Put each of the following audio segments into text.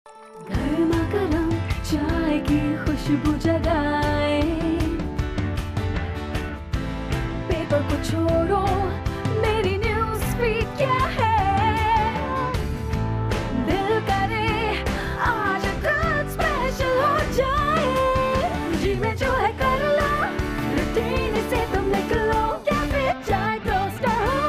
गर्मा गर्म चाय की खुशबू जगाए, पेपर को छोड़ो, मेरी न्यूज़ फीड क्या है, दिल करे आज कुछ स्पेशल हो जाए, जी में जो है कर लो, रूटीन से तुम निकलो, कैफे चाय टोस्टर हो।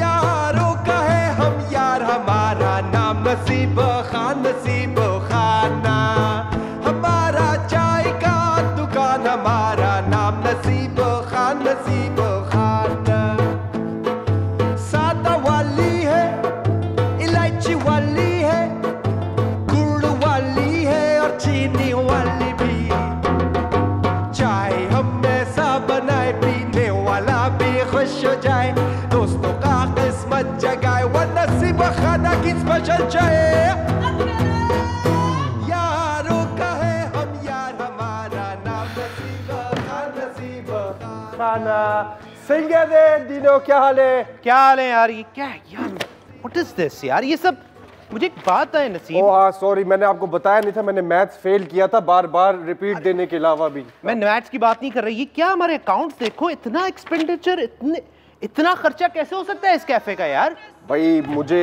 यारों का है हम यार हमारा नाम नसीब खाना हमारा चाय का दुकान हमारा नाम नसीब खाना सादा वाली है इलायची वाली है गुड़ वाली है और चीनी वाली भी चाय हम ऐसा बनाए पीने वाला भी खुश हो जाए दोस्तों का किस्मत जगाए वो नसीब खाना की स्पेशल चाय यारों का है हम यार हमारा नाम नसीब खाना सिंगे दे दिनो क्या हाल है यार ये क्या है यार व्हाट इज दिस यार ये सब मुझे एक बात है नसीब हाँ सॉरी मैंने आपको बताया नहीं था मैंने मैथ्स फेल किया था बार रिपीट देने के अलावा भी मैं मैथ्स की बात नहीं कर रही क्या हमारे अकाउंट्स देखो इतना एक्सपेंडिचर इतना खर्चा कैसे हो सकता है इस कैफे का यार भाई मुझे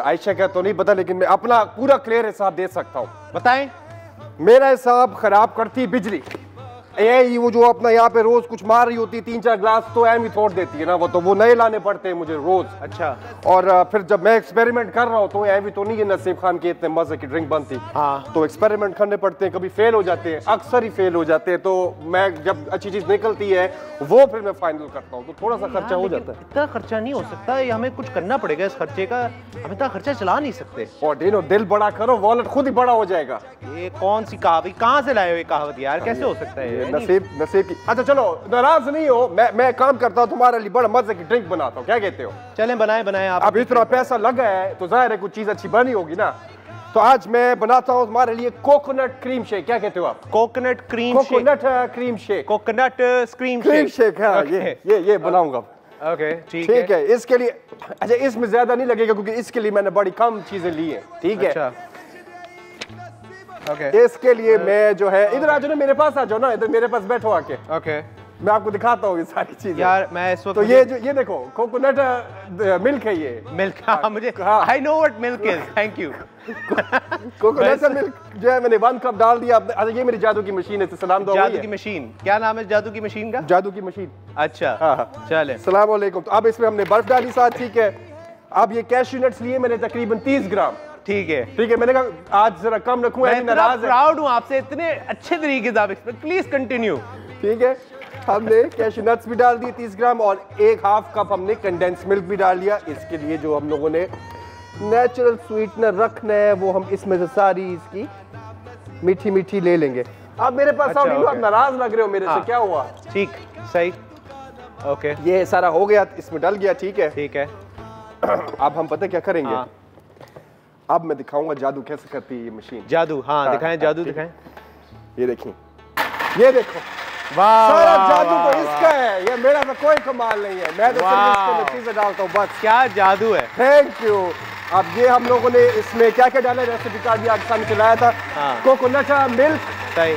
आयशा का तो नहीं पता लेकिन मैं अपना पूरा क्लियर हिसाब दे सकता हूँ बताएं मेरा हिसाब खराब करती बिजली वो जो अपना यहाँ पे रोज कुछ मार रही होती है 3-4 ग्लास तो एम ही छोड़ देती है ना वो नए लाने पड़ते हैं मुझे रोज अच्छा और फिर जब मैं एक्सपेरिमेंट कर रहा हूँ तो एम तो नहीं है नसीब खान की इतने मजे की ड्रिंक बनती हाँ तो एक्सपेरिमेंट करने पड़ते हैं कभी फेल हो जाते हैं अक्सर ही फेल हो जाते हैं तो मैं जब अच्छी चीज निकलती है वो फिर मैं फाइनल करता हूँ तो थोड़ा सा खर्चा हो जाता है इतना खर्चा नहीं हो सकता है हमें कुछ करना पड़ेगा इस खर्चे का हम इतना खर्चा चला नहीं सकते और डिनो दिल बड़ा करो वॉलेट खुद ही बड़ा हो जाएगा ये कौन सी कहावत कहाँ से लाए हो ये कहावत यार कैसे हो सकता है नसीब की अच्छा चलो नाराज नहीं हो मैं काम करता हूँ तुम्हारे लिए बड़ा मजे की ड्रिंक बनाता हूँ क्या कहते हो चलें बनाए आप अब इतना पैसा लगा है तो जाहिर है कुछ चीज अच्छी बनी होगी ना तो आज मैं बनाता हूँ तुम्हारे लिए कोकोनट क्रीम शेक क्या कहते हो आप coconut cream shake coconut cream cream shake हाँ ये बनाऊंगा ओके ठीक है इसके लिए अच्छा इसमें ज्यादा नहीं लगेगा क्योंकि इसके लिए मैंने बड़ी कम चीजें ली है ठीक है अच्छा Okay. इसके लिए मैं जो है इधर आ जाओ ना मेरे पास आ जाओ ना इधर मेरे पास बैठो आके ओके मैं आपको दिखाता हूँ ये सारी चीजें यार मैं इस वक्त तो ये देखो कोकोनट मिल्क है ये मिल्क हाँ मुझे I know what milk is thank you coconut milk जो है मैंने 1 कप डाल दिया अच्छा ये मेरी जादू की मशीन है सलाम दो जादू की मशीन क्या नाम है जादू की मशीन का जादू की मशीन अच्छा हाँ चले सलाम वालेकुम तो अब इसमें हमने बर्फ डाली साथ ठीक है अब ये कैश्यू नट्स लिए मैंने तकरीबन 30 ग्राम ठीक है मैंने कहा आज जरा कम रखूं मैं नाराज प्राउड हूं आपसे इतने अच्छे तरीके से आप प्लीज कंटिन्यू ठीक है हमने कैश्यू नट्स भी डाल दिए 30 ग्राम और 1/2 कप हमने कंडेंस मिल्क भी डाल दिया इसके लिए जो हम लोगों ने नेचुरल स्वीटनर रखना है वो हम इसमें से सारी इसकी मीठी ले लेंगे अब मेरे पास अच्छा, आप नाराज लग रहे हो मेरे से क्या हुआ ठीक सही ओके ये सारा हो गया इसमें डल गया ठीक है अब हम पता क्या करेंगे अब मैं दिखाऊंगा जादू कैसे करती है ये मशीन जादू हाँ दिखाएं जादू दिखाएं ये देखिए ये देखो वाह सारा जादू तो इसका है ये मेरा तो कोई कमाल नहीं है मैं तो सिर्फ इसके नतीजे डालता हूँ बस क्या जादू है थैंक यू अब ये हम लोगों ने इसमें क्या क्या डाला रेसिपी कार्ड भी आज सामने चलाया था कोकोनट मिल्क सही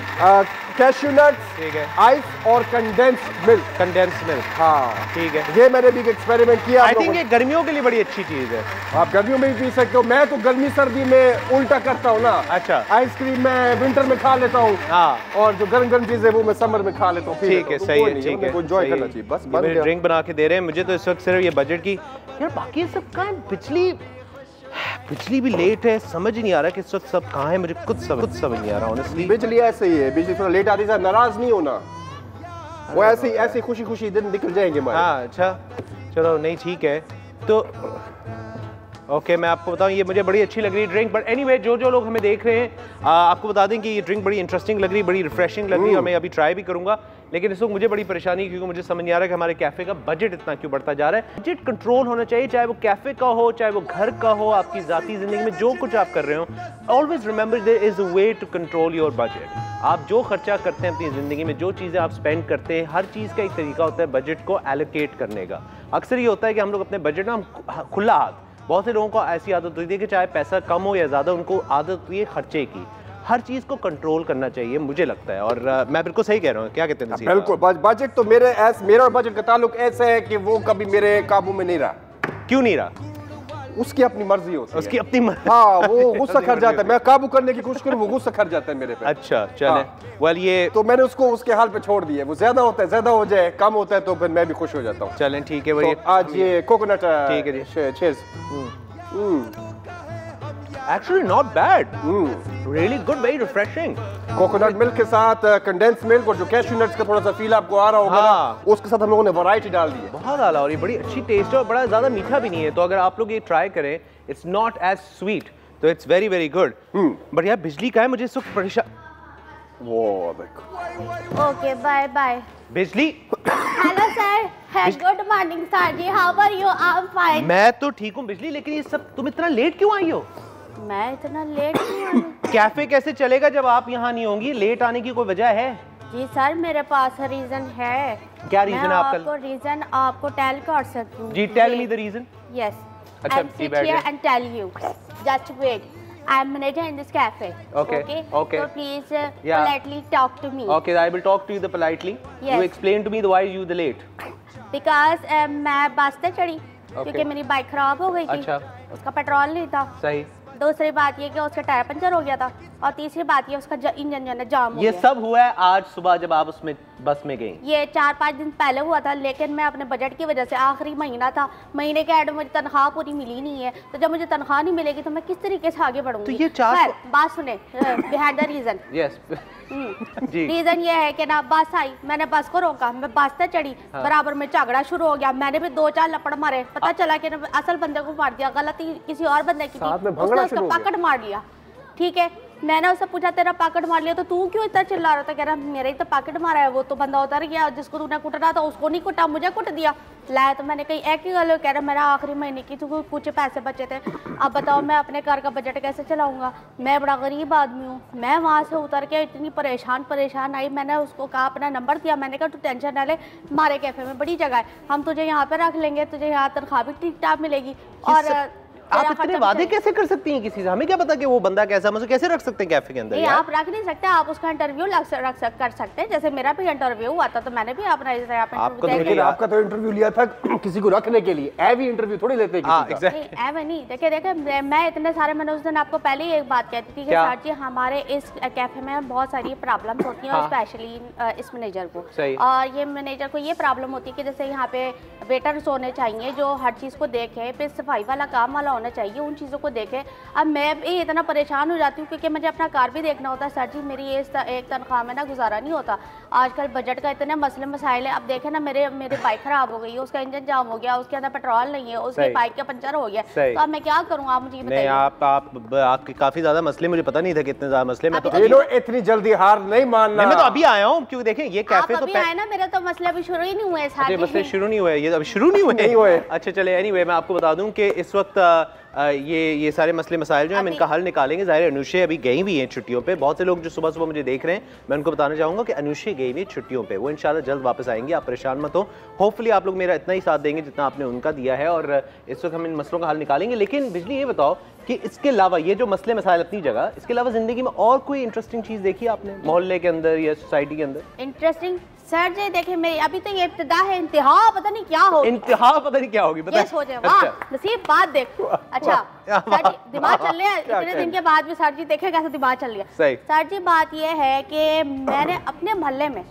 कैश्यू नट्स ठीक है आइस और कंडेंस्ड मिल्क हाँ ठीक है ये मैंने भी एक्सपेरिमेंट किया आई थिंक ये गर्मियों के लिए बड़ी अच्छी चीज है आप गर्मियों में भी पी सकते हो मैं तो गर्मी सर्दी में उल्टा करता हूँ ना अच्छा आइसक्रीम मैं विंटर में खा लेता हूँ हाँ और जो गर्म चीजें वो मैं समर में खा लेता हूँ ठीक है सही है ठीक है एंजॉय करना चाहिए बस ड्रिंक बना के दे रहे हैं मुझे तो इस वक्त सिर्फ ये बजट की यार बाकी सब कहाँ है बिजली भी लेट है समझ ही नहीं आ रहा कि इस वक्त सब कहाँ है मुझे कुछ समझ नहीं आ रहा ऑनेस्टली बिजली ऐसे ही है बिजली थोड़ा लेट आती है नाराज नहीं होना वो ऐसे खुशी दिन निकल जाएंगे हाँ अच्छा चलो नहीं ठीक है तो ओके मैं आपको बताऊं ये मुझे बड़ी अच्छी लग रही है ड्रिंक, बट एनीवे जो लोग हमें देख रहे हैं आपको बता दें कि ये ड्रिंक बड़ी इंटरेस्टिंग लग रही है, बड़ी रिफ्रेशिंग लग रही है और मैं अभी ट्राई भी करूंगा। लेकिन इस वक्त मुझे बड़ी परेशानी है क्योंकि मुझे समझ नहीं आ रहा कि हमारे कैफ़े का बजट इतना क्यों बढ़ता जा रहा है। बजट कंट्रोल होना चाहिए, चाहे वो कैफ़े का हो, चाहे वो घर का हो, आपकी ज़ाती ज़िंदगी में जो कुछ आप कर रहे हो। Always remember there is a way to control your budget. आप जो खर्चा करते हैं अपनी ज़िंदगी में, जो चीज़ें आप स्पेंड करते हैं, हर चीज़ का एक तरीका होता है बजट को एलोकेट करने का। अक्सर ये होता है कि हम लोग अपने बजट ना खुला हाथ, बहुत से लोगों को ऐसी आदत होती है कि चाहे पैसा कम हो या ज़्यादा, उनको आदत होती है खर्चे की। हर चीज़ को कंट्रोल करना चाहिए मुझे लगता है, और मैं बिल्कुल सही कह रहा हूँ। क्या कहते हैं? बिल्कुल, बजट तो मेरा बजट का ताल्लुक ऐसा है कि वो कभी मेरे काबू में नहीं रहा। क्यों नहीं रहा? उसकी अपनी मर्जी होती है, उसकी अपनी मर्जी। हाँ, वो गुस्सा कर जाता है, मैं काबू करने की कोशिश करूँ, वो गुस्सा कर जाता है मेरे पे। अच्छा चले, वेल ये तो मैंने उसको उसके हाल पे छोड़ दिया। वो ज्यादा होता है, ज्यादा हो जाए, कम होता है तो फिर मैं भी खुश हो जाता हूँ। चलें ठीक है। तो आज ये कोकोनट ठीक है जी, चीज actually not bad, really good, very refreshing. Coconut milk के साथ कंडेंस मिल्क और जो कैश्यू नट्स का थोड़ा सा फील आपको आ रहा होगा हाँ। उसके साथ हम लोगों ने वैरायटी डाल दी है, बहुत डाला, और ये बड़ी अच्छी टेस्ट है और बड़ा ज़्यादा मीठा भी नहीं है। तो अगर आप लोग ये ट्राई करें, इट्स नॉट एज स्वीट, तो it's very very good. But यार बिजली का है, मुझे इस वक्त परेशान। वो देखो, ओके बाय बाय। बिजली, hello sir, good morning sir ji, how are you? I am fine. मैं तो ठीक हूँ बिजली, लेकिन ये सब तुम इतना लेट क्यों आई हो? मैं इतना लेट क्यों आई? कैफे कैसे चलेगा जब आप यहाँ नहीं होंगी? लेट आने की कोई वजह है? जी सर, मेरे पास रीजन है। क्या रीजन है आपका? आपको रीजन आपको टेल कर सकती हूँ। जी tell me the reason. Yes, अच्छा, I'll sit here and tell you. Just wait. I'm manager in this cafe. Okay. Okay. So please Yeah. politely talk to me. Okay, I will talk to you politely. Yes. You explain to me why you the late. Because मैं बस से चढ़ी क्योंकि मेरी bike खराब हो गई थी। अच्छा। उसका पेट्रोल नहीं था। सही। दूसरी बात ये कि उसका टायर पंचर हो गया था, और तीसरी बात ये उसका इंजन जो है ना जाम हो ये गया। सब हुआ है आज सुबह जब आप उसमें बस में गई? ये 4-5 दिन पहले हुआ था, लेकिन मैं अपने बजट की वजह से, आखिरी महीना था, महीने के एंड में मुझे तनख्वाह पूरी मिली नहीं है, तो जब मुझे तनख्वाह नहीं मिलेगी तो मैं किस तरीके से आगे बढ़ूंगी? तो ये चार बात सुने, behind the reason. Yes ji. Reason ये है कि ना बस आई, मैंने बस को रोका, मैं बस से चढ़ी, बराबर में झगड़ा शुरू हो गया, मैंने भी 2-4 लपड़ मारे, पता चला कि असल बंदे को मार दिया, गलती किसी और बंदे की थी, उसने उसका पकड़ मार लिया। ठीक है, मैंने उससे पूछा तेरा पॉकेट मार लिया तो तू क्यों इतना चिल्ला रहा था? कह रहा मेरा ही तो पॉकेट मारा है। वो तो बंदा उतर गया, जिसको तूने कुटना था उसको नहीं कुटा, मुझे कुट दिया। लाया तो मैंने कहीं एक ही गल, कह रहा मेरा आखिरी महीने की तो कुछ पैसे बचे थे, अब बताओ मैं अपने घर का बजट कैसे चलाऊंगा? मैं बड़ा गरीब आदमी हूँ। मैं वहाँ से उतर के इतनी परेशान आई, मैंने उसको कहा, अपना नंबर दिया, मैंने कहा तू टेंशन ना ले, हमारे कैफे में बड़ी जगह है, हम तुझे यहाँ पर रख लेंगे, तुझे यहाँ तनख्वाह भी ठीक ठाक मिलेगी। और आप इतने वादे कैसे कर सकती हैं किसी से? हमें क्या पता कि वो बंदा कैसा, मुझे कैसे रख सकते हैं कैफे के अंदर? ये आप रख नहीं सकते, आप उसका इंटरव्यू कर सकते हैं। जैसे मेरा भी इंटरव्यू हुआ था तो मैंने भी अपना आपका तो इंटरव्यू लिया था किसी को रखने के लिए, एवी इंटरव्यू थोड़ी लेते हैं। नहीं देखिए मैं इतने सारे, मैंने उस दिन आपको पहले ही एक बात कहती थी कि सर जी हमारे इस कैफे में बहुत सारी प्रॉब्लम्स होती हैं, स्पेशली इस मैनेजर को। और ये मैनेजर को ये प्रॉब्लम होती है कि जैसे यहाँ पे वेटर्स होने चाहिए जो हर चीज़ को देखे, फिर सफाई वाला काम वाला होना चाहिए, उन चीज़ों को देखे। अब मैं भी इतना परेशान हो जाती हूँ क्योंकि मुझे अपना कार भी देखना होता है। सर जी मेरी ये एक तनख्वाह में ना गुजारा नहीं होता, आजकल बजट का इतने मसले मसाइल है। अब देखे ना मेरी बाइक खराब हो गई है, उसका इंजन जाम हो गया, उसके अंदर पेट्रोल नहीं है, उसकी बाइक का पंचर हो गया, तो अब मैं क्या करूँ? आप मुझे बताइए। आपके काफी ज्यादा मसले, मुझे पता नहीं था कितने ज्यादा मसले। मैं तो इतनी जल्दी हार नहीं मानना, मैं तो अभी आया हूँ क्योंकि देखें ये कैफे तो आए ना, मेरे तो मसले अभी शुरू ही नहीं हुए। मसले शुरू नहीं हुए, ये अभी शुरू नहीं हुए। अच्छा चले, एनीवे मैं आपको बता दूं कि इस वक्त ये सारे मसले मसाइल जो हैं हम इनका हल निकालेंगे। ज़ाहिर अनुषे अभी गई हुई हैं छुट्टियों पे। बहुत से लोग जो सुबह सुबह मुझे देख रहे हैं, मैं उनको बताना चाहूँगा कि अनुषे गई हुई छुट्टियों पे, वो इंशाल्लाह जल्द वापस आएंगी, आप परेशान मत हो। होपफुली आप लोग मेरा इतना ही साथ देंगे जितना आपने उनका दिया है, और इस वक्त हम इन मसलों का हल निकालेंगे। लेकिन बिजली ये बताओ कि इसके अलावा ये जो मसले मसाइल अपनी जगह, इसके अलावा ज़िंदगी में और कोई इंटरेस्टिंग चीज़ देखी आपने मोहल्ले के अंदर या सोसाइटी के अंदर? इंटरेस्टिंग सर जी देखिए, मेरी अभी तो ये इब्तिदा है, इंतहा पता नहीं क्या होगी। इंतहा पता नहीं क्या होगी, ये सोचे वाह नसीब बात देख। अच्छा सर जी दिमाग चल रहा है इतने दिन के बाद भी। सर जी देखे कैसे दिमाग चल रहा है। सर जी बात ये है कि मैंने अपने मोहल्ले में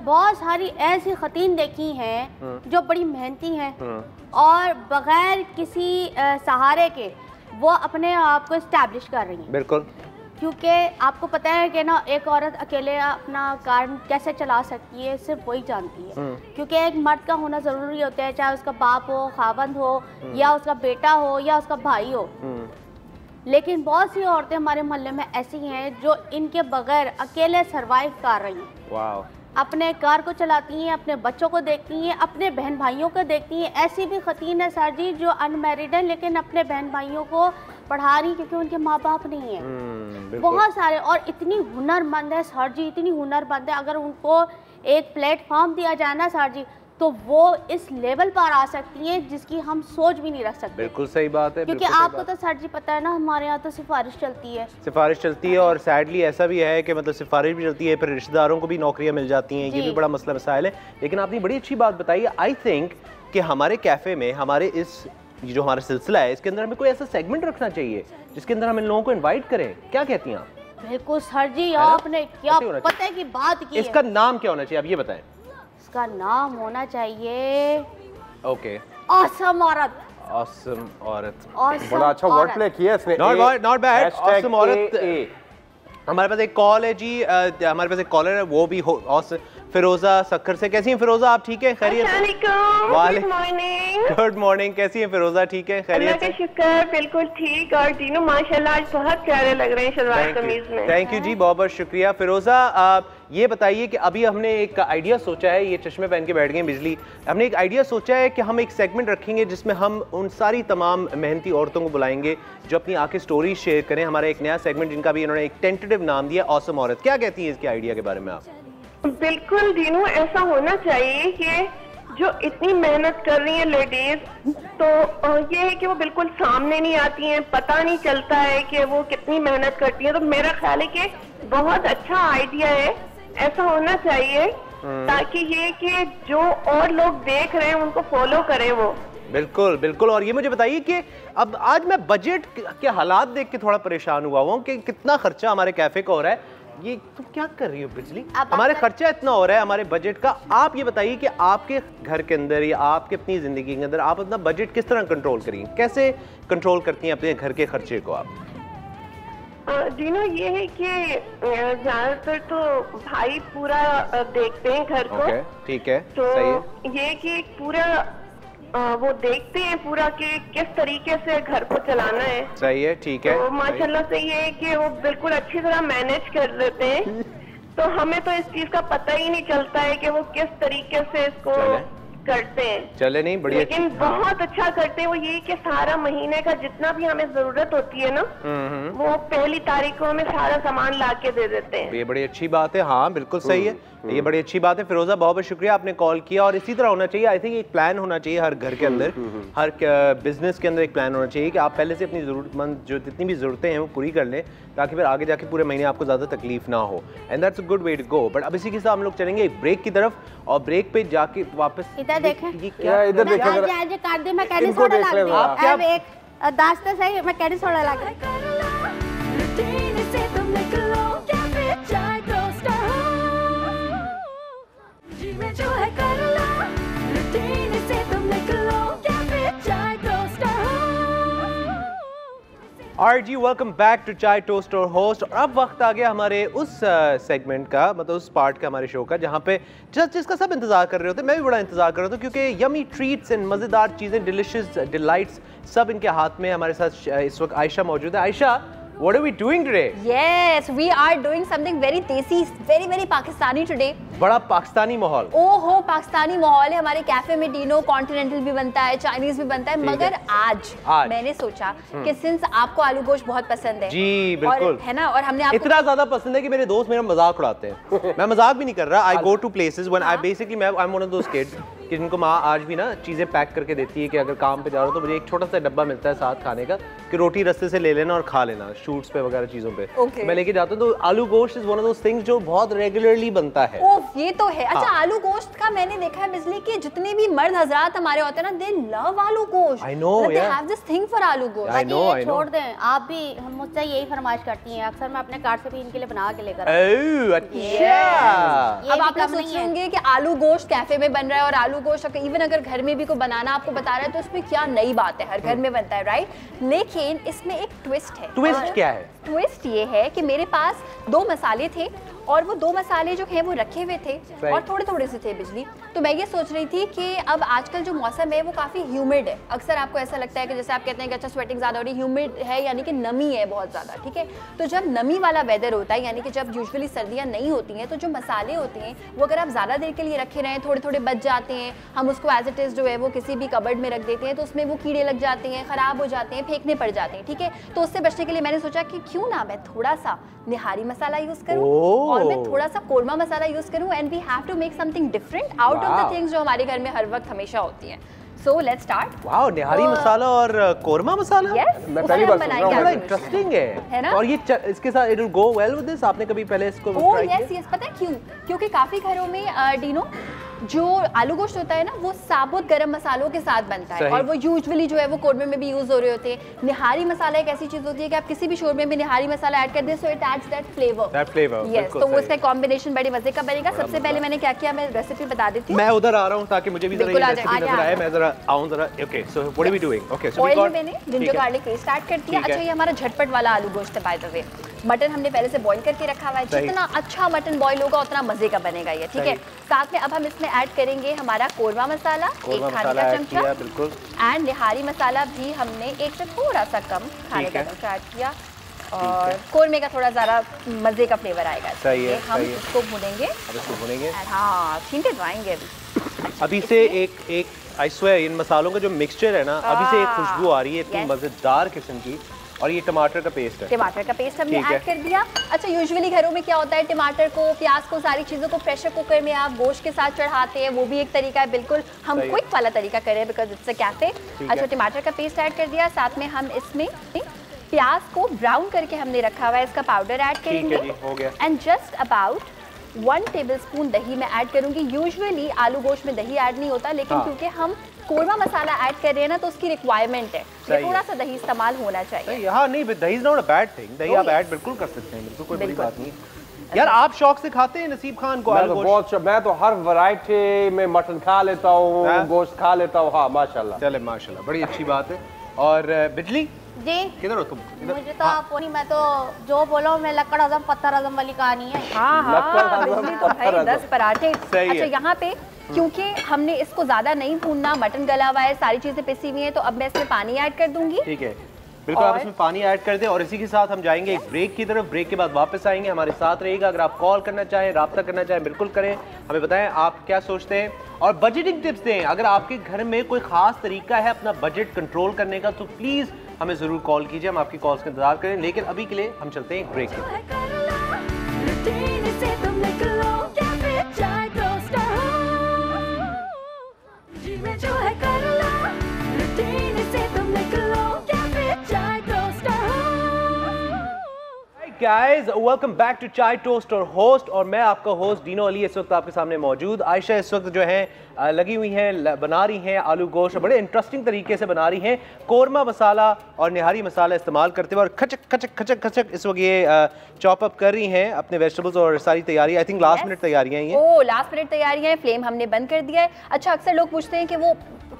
बहुत सारी ऐसी खतीन देखी हैं जो बड़ी मेहनती हैं और बगैर किसी सहारे के वो अपने आप को एस्टैब्लिश कर रही हैं। बिल्कुल। क्योंकि आपको पता है कि ना एक औरत अकेले अपना कार कैसे चला सकती है सिर्फ वही जानती है, क्योंकि एक मर्द का होना ज़रूरी होता है, चाहे उसका बाप हो, खावंद हो, या उसका बेटा हो, या उसका भाई हो। लेकिन बहुत सी औरतें हमारे मोहल्ले में ऐसी हैं जो इनके बगैर अकेले सरवाइव कर रही हैं। वाह। अपने कार को चलाती हैं, अपने बच्चों को देखती हैं, अपने बहन भाइयों को देखती हैं। ऐसी भी ख़तीन है सर जी जो अनमैरिड है लेकिन अपने बहन भाइयों को पढ़ा रही क्योंकि उनके माँ बाप नहीं है। बहुत सारे, और इतनी हुनरमंद है सर जी, इतनी हुनरमंद है। अगर उनको एक प्लेटफॉर्म दिया जाए ना सर जी, तो वो इस लेवल पर आ सकती हैं जिसकी हम सोच भी नहीं रख सकते। बिल्कुल सही बात है, क्योंकि आपको तो सर जी पता है ना, हमारे यहाँ तो सिफारिश चलती है। सिफारिश चलती है, और सैडली ऐसा भी है कि मतलब सिफारिश भी चलती है, फिर रिश्तेदारों को भी नौकरियां मिल जाती हैं, ये भी बड़ा मसला मसाइल है। लेकिन आपने बड़ी अच्छी बात बताई। आई थिंक कि हमारे कैफ़े में, हमारे इस जो हमारा सिलसिला है, इसके अंदर हमें कोई ऐसा सेगमेंट रखना चाहिए जिसके अंदर हम इन लोगों को इन्वाइट करें। क्या कहती हैं आप? बिल्कुल सर जी, आपने क्या पता की बात की। इसका नाम क्या होना चाहिए, आप ये बताएं। इसका नाम होना चाहिए ओके, ऑसम औरत। ऑसम औरत, बड़ा अच्छा वर्ड प्ले किया इसने। नॉट बैड, ऑसम औरत। हमारे पास एक कॉल है जी, हमारे पास एक कॉलर है, वो भी फिरोजा सक्कर से। कैसी हैं फिरोजा, आप ठीक हैं, खैरियत से? Good morning. गुड मॉर्निंग, कैसी हैं फिरोजा, ठीक है, खैरियत से? शुक्र, बिल्कुल ठीक। और तीनों माशाल्लाह आज बहुत प्यारे लग रहे हैं शलवार कमीज में। थैंक यू जी, बहुत बहुत शुक्रिया। फिरोजा, आप ये बताइए कि अभी हमने एक आइडिया सोचा है, ये चश्मे पहन के बैठ गए बिजली, हमने एक आइडिया सोचा है कि हम एक सेगमेंट रखेंगे जिसमें हम उन सारी तमाम मेहनती औरतों को बुलाएंगे जो अपनी आके स्टोरी शेयर करें। हमारा एक नया सेगमेंट जिनका भी इन्होंने एक टेंटेटिव नाम दिया, ऑसम औरत। क्या कहती है इसके आइडिया के बारे में आप? बिल्कुल दीनू, ऐसा होना चाहिए कि जो इतनी मेहनत कर रही हैं लेडीज, तो ये है कि वो बिल्कुल सामने नहीं आती हैं, पता नहीं चलता है कि वो कितनी मेहनत करती हैं। तो मेरा ख्याल है कि बहुत अच्छा आइडिया है, ऐसा होना चाहिए ताकि ये कि जो और लोग देख रहे हैं उनको फॉलो करें वो। बिल्कुल बिल्कुल। और ये मुझे बताइए कि अब आज मैं बजट के हालात देख के थोड़ा परेशान हुआ हूँ कि कितना खर्चा हमारे कैफे का हो रहा है। ये तुम क्या कर रही हो बिजली, हमारे खर्चा इतना हो रहा है हमारे बजट का। आप ये बताइए कि आपके घर के अंदर या आपके अपनी जिंदगी के अंदर आप अपना बजट किस तरह कंट्रोल करेंगे, कैसे कंट्रोल करती हैं अपने घर के खर्चे को आप? जीना, ये है कि ज्यादातर तो भाई पूरा देखते हैं घर को। ठीक है, तो सही है। ये कि पूरा वो देखते हैं पूरा कि किस तरीके से घर को चलाना है। सही है, ठीक है। तो माशाल्लाह से ये है कि वो बिल्कुल अच्छी तरह मैनेज कर देते हैं। तो हमें तो इस चीज का पता ही नहीं चलता है कि वो किस तरीके से इसको करते हैं। चले नहीं, बढ़िया। लेकिन बहुत अच्छा करते हैं वो, ये कि सारा महीने का जितना भी हमें जरूरत होती है ना, वो पहली तारीख को हमें सारा सामान ला के दे देते हैं। ये बड़ी अच्छी बात है। हाँ बिल्कुल सही है, ये बड़ी अच्छी बात है। फिरोजा, बहुत बहुत शुक्रिया, आपने कॉल किया। और इसी तरह होना चाहिए, आई थिंक एक प्लान होना चाहिए हर घर के अंदर, हर बिजनेस के अंदर एक प्लान होना चाहिए कि आप पहले से अपनी जरूरतमंद जो जितनी भी जरूरतें हैं वो पूरी कर लें, ताकि फिर आगे जाके पूरे महीने आपको ज़्यादा तकलीफ ना हो। And that's a good way to go. But अब इसी के साथ हम लोग चलेंगे एक ब्रेक की तरफ, और ब्रेक पे जाके वापस इधर देखें, ये क्या इधर देखें, मैं कैडी सोडा ला रही हूं। अब एक दास्ते सही, मैं कैडी सोडा ला रही RG, वेलकम बैक टू चाय टोस्ट और होस्ट। और अब वक्त आ गया हमारे उस सेगमेंट का, मतलब उस पार्ट का हमारे शो का, जहाँ पे जिसका सब इंतजार कर रहे होते, मैं भी बड़ा इंतजार कर रहा था, क्योंकि यमी ट्रीट्स एंड मज़ेदार चीज़ें, डिलिशियस डिलाइट्स सब इनके हाथ में। हमारे साथ इस वक्त आयशा मौजूद है। Ayesha, what are we doing today? Yes, we are doing something very tasty, very Pakistani today. बड़ा पाकिस्तानी माहौल। ओहो, पाकिस्तानी माहौल है हमारे कैफे में। डिनो कॉन्टिनेंटल भी बनता है, चाइनीज भी बनता है, मगर आज मैंने सोचा कि सिंस आपको आलू गोश्त बहुत पसंद है, जी बिल्कुल, है ना, और हमने आपको इतना ज्यादा पसंद है कि मेरे दोस्त मेरा मजाक उड़ाते हैं। मैं मजाक भी नहीं कर रहा। I go to places when I basically, I am one of those kids कि जिनको माँ आज भी ना चीजें पैक करके देती है कि अगर काम पे जा रहा हो तो मुझे एक छोटा सा डब्बा मिलता है साथ खाने का, कि रोटी रास्ते से ले लेना और खा लेना शूट्स पे वगैरह चीजों पे। मैं लेके जाता हूँ। तो आलू गोश्त is one of those things जो बहुत रेगुलरली बनता है। ओह, ये तो है। अच्छा, आलू गोश्त का मैंने देखा है बिजली के जितने भी मर्द हजरात हमारे होते हैं ना, दे लव आलू गोश्त। I know, they have this thing for आलू गोश्त। I know. छोड़ दें आप भी, हम मुझसे यही फरमाइश करती हैं अक्सर। मैं अपने कार्ड से भी इनके लिए बना के लेकर ओह अच्छा। अब आप लोग सोच रहे होंगे कि आलू गोश्त कैफे में बन रहा है और आलू गोश्त इवन अगर घर में भी कोई बनाना आपको बता रहा है तो इसमें क्या नई बात है, हर घर में बनता है, राइट? लेकिन इसमें एक ट्विस्ट है। ट्विस्ट क्या है? ट्विस्ट ये है कि मेरे पास 2 मसाले थे और वो 2 मसाले जो हैं वो रखे हुए थे और थोड़े थोड़े से थे बिजली। तो मैं ये सोच रही थी कि अब आजकल जो मौसम है वो काफ़ी ह्यूमिड है। अक्सर आपको ऐसा लगता है कि जैसे आप कहते हैं कि अच्छा स्वेटिंग ज़्यादा हो रही, ह्यूमिड है यानी कि नमी है बहुत ज़्यादा, ठीक है? तो जब नमी वाला वेदर होता है यानी कि जब यूजुअली सर्दियाँ नहीं होती हैं तो जो मसाले होते हैं वो अगर आप ज़्यादा देर के लिए रखे रहें, थोड़े थोड़े बच जाते हैं, हम उसको एज इट इज़ जो है वो किसी भी कबर्ड में रख देते हैं तो उसमें वो कीड़े लग जाते हैं, ख़राब हो जाते हैं, फेंकने पड़ जाते हैं, ठीक है? तो उससे बचने के लिए मैंने सोचा कि क्यों ना मैं थोड़ा सा निहारी मसाला यूज़ करूँ और मैं थोड़ा सा कोरमा मसाला यूज़ करूँ and we have to make something different out of the things जो हमारे घर में हर वक्त हमेशा होती हैं। So let's start. Wow, nihari masala और कोरमा मसाला। यस, मैं पहली बार सुन रहा हूँ। बड़ा इंटरेस्टिंग है ना? और ये इसके साथ it will go well with this. आपने कभी पहले इसको ट्राई किया? यस, पता है क्यों? क्योंकि काफ़ी घरों में डीनो जो आलू गोश्त होता है ना वो साबुत गरम मसालों के साथ बनता है और वो यूजुअली जो है वो कोरमे में भी यूज हो रहे होते हैं। निहारी मसाला एक ऐसी चीज होती है कि आप किसी भी शोरमे में निहारी मसाला ऐड कर दें so it adds that flavour. Yes, तो वो इसका कॉम्बिनेशन बड़े मजे का बनेगा। सबसे पहले मैंने क्या किया, मैं रेसिपी बता देती हूँ। मैं उधर आ रहा हूँ ताकि मुझे भी जरा ये रेसिपी नजर आए, मैं जरा आऊँ जरा। Okay, so what are we doing? Okay, so oil में मैंने जिंजर गार्लिक पेस्ट ऐड कर दिया। अच्छा, ये हमारा झटपट वाला आलू गोश्त है बाय द वे। मटन हमने पहले से बॉईल करके रखा हुआ है, जितना अच्छा मटन बॉईल होगा उतना मजे का बनेगा ये, ठीक है? साथ में अब हम इसमें ऐड करेंगे हमारा कोरमा मसाला, 1 खाने का चमचा, बिल्कुल, एंड निहारी मसाला भी हमने 1 से थोड़ा सा कम खाने का चमचा ऐड किया और कोरमे का थोड़ा ज़्यादा मजे का फ्लेवर आएगा। सही है, हम इसको भूनेंगे। अब इसको भूनेंगे। हाँ, छींटे जाएंगे अभी से एक आई स्वेयर इन मसालों का जो मिक्सचर है ना, अभी से एक खुशबू आ रही है इतनी मजेदार किस्म की। और ये टमाटर का पेस्ट है। टमाटर का पेस्ट हमने ऐड कर दिया। अच्छा, यूजुअली घरों में क्या होता है, टमाटर को, प्याज को, सारी चीज़ों को प्रेशर कुकर में आप गोश्त के साथ चढ़ाते हैं, वो भी एक तरीका है। बिल्कुल हम क्विक वाला तरीका करें बिकॉज इट्स अ कैफे। अच्छा, टमाटर का पेस्ट ऐड कर दिया। साथ में हम इसमें प्याज को ब्राउन करके हमने रखा हुआ है, इसका पाउडर ऐड करेंगे। एंड जस्ट अबाउट 1 टेबलस्पून दही मैं ऐड करूंगी। यूजुअली आलू गोश्त में दही ऐड नहीं होता, लेकिन क्योंकि हम कोरमा मसाला ऐड कर रहे हैं ना तो उसकी रिक्वायरमेंट है, थोड़ा सा दही इस्तेमाल होना चाहिए। हाँ, नहीं, दही is not a bad thing. दही आप ऐड बिल्कुल कर सकते हैं, बिल्कुल कोई बड़ी बात नहीं। यार, आप शौक से खाते हैं नसीब खान को आलू गोश्त? मैं तो हर वैरायटी में मटन खा लेता हूँ, गोश्त खा लेता हूँ। हाँ, माशाल्लाह। चले, माशाल्लाह, बड़ी अच्छी बात है। और बिजली जी, किधर हो तुम? मुझे तो आप नहीं, मैं तो जो बोलो मैं लकड़ आजम पत्थर आजम वाली कहानी है। हाँ, बिजली तो भाई 10 पराठे। अच्छा, यहाँ पे क्योंकि हमने इसको ज्यादा नहीं भूनना, मटन गला हुआ है, सारी चीजें पिसी हुई हैं, तो अब मैं इसमें पानी ऐड कर दूंगी। ठीक है, बिल्कुल, आप इसमें पानी ऐड कर दें। और इसी के साथ हम जाएंगे एक ब्रेक की तरफ। ब्रेक के बाद वापस आएंगे, हमारे साथ रहिएगा। अगर आप कॉल करना चाहें, राब्ता करना चाहें, बिल्कुल करें, हमें बताएं आप क्या सोचते हैं और बजटिंग टिप्स दें। अगर आपके घर में कोई खास तरीका है अपना बजट कंट्रोल करने का तो प्लीज हमें जरूर कॉल कीजिए, हम आपकी कॉल्स का इंतजार करें। लेकिन अभी के लिए हम चलते हैं एक ब्रेक की। Guys, welcome back to Chai Toast और होस्ट, और मैं आपका होस्ट डीनो अली इस वक्त आपके सामने मौजूद। आयशा इस वक्त जो है लगी हुई हैं, बना रही हैं आलू गोश्त, बड़े इंटरेस्टिंग तरीके से बना रही हैं। कोरमा मसाला और निहारी मसाला इस्तेमाल करते हुए और खचक खचक खचक खचक इस वक्त ये चॉप अप कर रही हैं अपने वेजिटेबल्स और सारी तैयारी। आई थिंक लास्ट मिनट तैयारियां हैं ये। लास्ट मिनट तैयारियां हैं। फ्लेम हमने बंद कर दिया है। अच्छा, अक्सर लोग पूछते हैं कि वो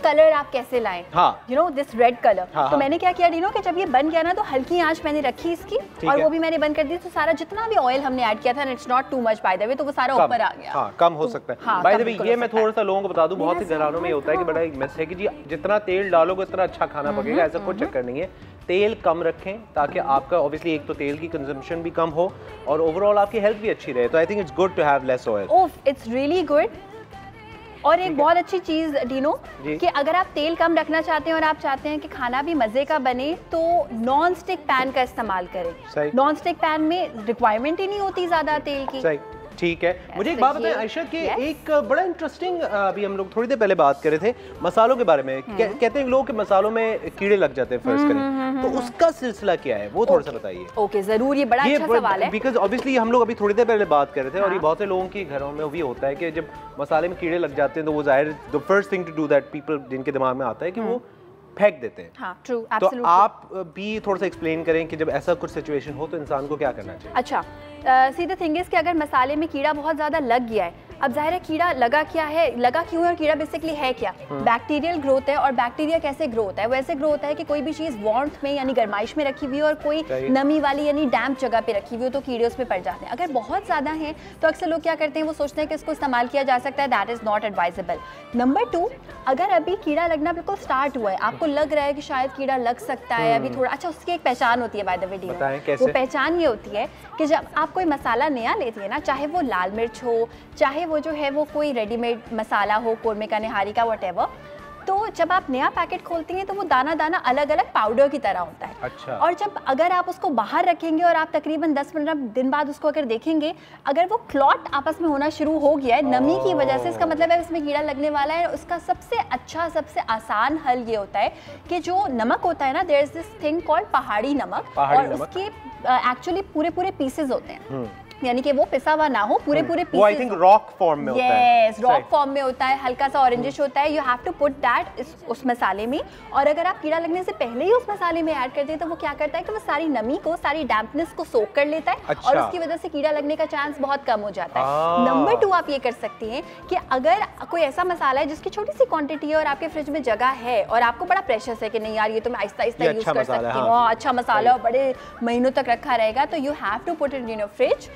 कलर आप कैसे लाएं, you know this red colour. तो मैंने क्या किया डीनो कि जब ये बन गया ना तो हल्की आंच मैंने रखी इसकी और वो भी मैंने बंद कर दी। तो सारा जितना भी ऑयल हमने ऐड किया था, it's not too much by the way, तो वो सारा ऊपर आ गया। हाँ, कम हो सकता है बाय द वे। ये मैं थोड़ा सा लोगों को बता दूं, बहुत से घरानों में होता है कि बड़ा एक मिस है कि जी जितना तेल डालोगे उतना अच्छा खाना पकेगा। ऐसा कोई चक्कर नहीं है, तेल कम रखें ताकि आपका ऑब्वियसली एक तो तेल की कंजम्पशन भी कम हो और ओवरऑल आपकी हेल्थ भी अच्छी रहे। तो I think it's good to have less oil. Oh, it's really good. और एक बहुत अच्छी चीज़ डीनो कि अगर आप तेल कम रखना चाहते हैं और आप चाहते हैं कि खाना भी मज़े का बने तो नॉन स्टिक पैन का इस्तेमाल करें। नॉन स्टिक पैन में रिक्वायरमेंट ही नहीं होती ज़्यादा तेल की। सही, ठीक है। मुझे एक बात बताएं आयशा कि एक बड़ा इंटरेस्टिंग, अभी हम लोग थोड़ी देर पहले बात कर रहे थे मसालों के बारे में। कहते हैं लोग कि मसालों में कीड़े लग जाते हैं, फर्ज करें, तो उसका सिलसिला क्या है वो थोड़ा सा बताइए। ओके, जरूर, ये बड़ा अच्छा सवाल है बिकॉज ऑब्वियसली हम लोग अभी थोड़ी देर पहले बात कर रहे थे और ये बहुत से लोगों के घरों में भी होता है कि जब मसाले में कीड़े लग जाते हैं तो वो जाहिर the first thing to do that people जिनके दिमाग में आता है कि वो फेंक देते हैं। हाँ, ट्रू, तो आप भी थोड़ा सा एक्सप्लेन करें कि जब ऐसा कुछ सिचुएशन हो तो इंसान को क्या करना चाहिए। अच्छा, सी द थिंग इज कि अगर मसाले में कीड़ा बहुत ज़्यादा लग गया है अब जाहिर है कीड़ा लगा क्या है, लगा क्यों है और कीड़ा बेसिकली है क्या? बैक्टीरियल ग्रोथ है। और बैक्टीरिया कैसे ग्रो होता है? वो ऐसे ग्रो होता है कि कोई भी चीज़ वार्मथ में यानी गर्माइश में रखी हुई हो और कोई नमी वाली यानी डैम्प जगह पे रखी हुई हो तो कीड़े उस पर पड़ जाते हैं। अगर बहुत ज़्यादा हैं तो अक्सर लोग क्या करते हैं, वो सोचते हैं कि इसको इस्तेमाल किया जा सकता है, that is not advisable. Number 2, अगर अभी कीड़ा लगना बिल्कुल स्टार्ट हुआ है, आपको लग रहा है कि शायद कीड़ा लग सकता है अभी थोड़ा, अच्छा उसकी एक पहचान होती है बाय द वे डी, वो पहचान ये होती है कि जब आप कोई मसाला नया लेती है ना, चाहे वो लाल मिर्च हो, चाहे वो जो है वो कोई रेडीमेड मसाला हो, कोरमे का, निहारी का, व्हाटएवर, तो जब आप नया पैकेट खोलती हैं तो वो दाना दाना अलग अलग पाउडर की तरह होता है। अच्छा। और जब अगर आप उसको बाहर रखेंगे और आप तकरीबन 10-15 दिन बाद उसको अगर देखेंगे, अगर वो क्लॉट आपस में होना शुरू हो गया है नमी की वजह से, इसका मतलब है इसमें कीड़ा लगने वाला है। उसका सबसे अच्छा, सबसे आसान हल ये होता है कि जो नमक होता है ना, there is this thing called पहाड़ी नमक, और उसके एक्चुअली पूरे पीसेज होते हैं, यानी कि वो पिसा हुआ ना हो, पूरे पीसेस। वो आई थिंक रॉक फॉर्म में होता है। यस, रॉक फॉर्म में होता है, हल्का सा ऑरेंजिश होता है। You have to put that उस मसाले में। और अगर आप कीड़ा लगने से पहले ही उस मसाले में ऐड कर दें तो वो क्या करता है कि वो सारी नमी को, सारी डैम्पनेस को सोक कर लेता है। अच्छा। और उसकी वजह से कीड़ा लगने का चांस बहुत कम हो जाता है। नंबर 2, आप ये कर सकती हैं कि अगर कोई ऐसा मसाला है जिसकी छोटी सी क्वांटिटी है और आपके फ्रिज में जगह है और आपको बड़ा प्रेशर है कि नहीं यार ये तो मैं आहिस्ता आहिस्ता यूज कर सकती हूँ, अच्छा मसाला और बड़े महीनों तक रखा रहेगा, तो you have to put it in your fridge.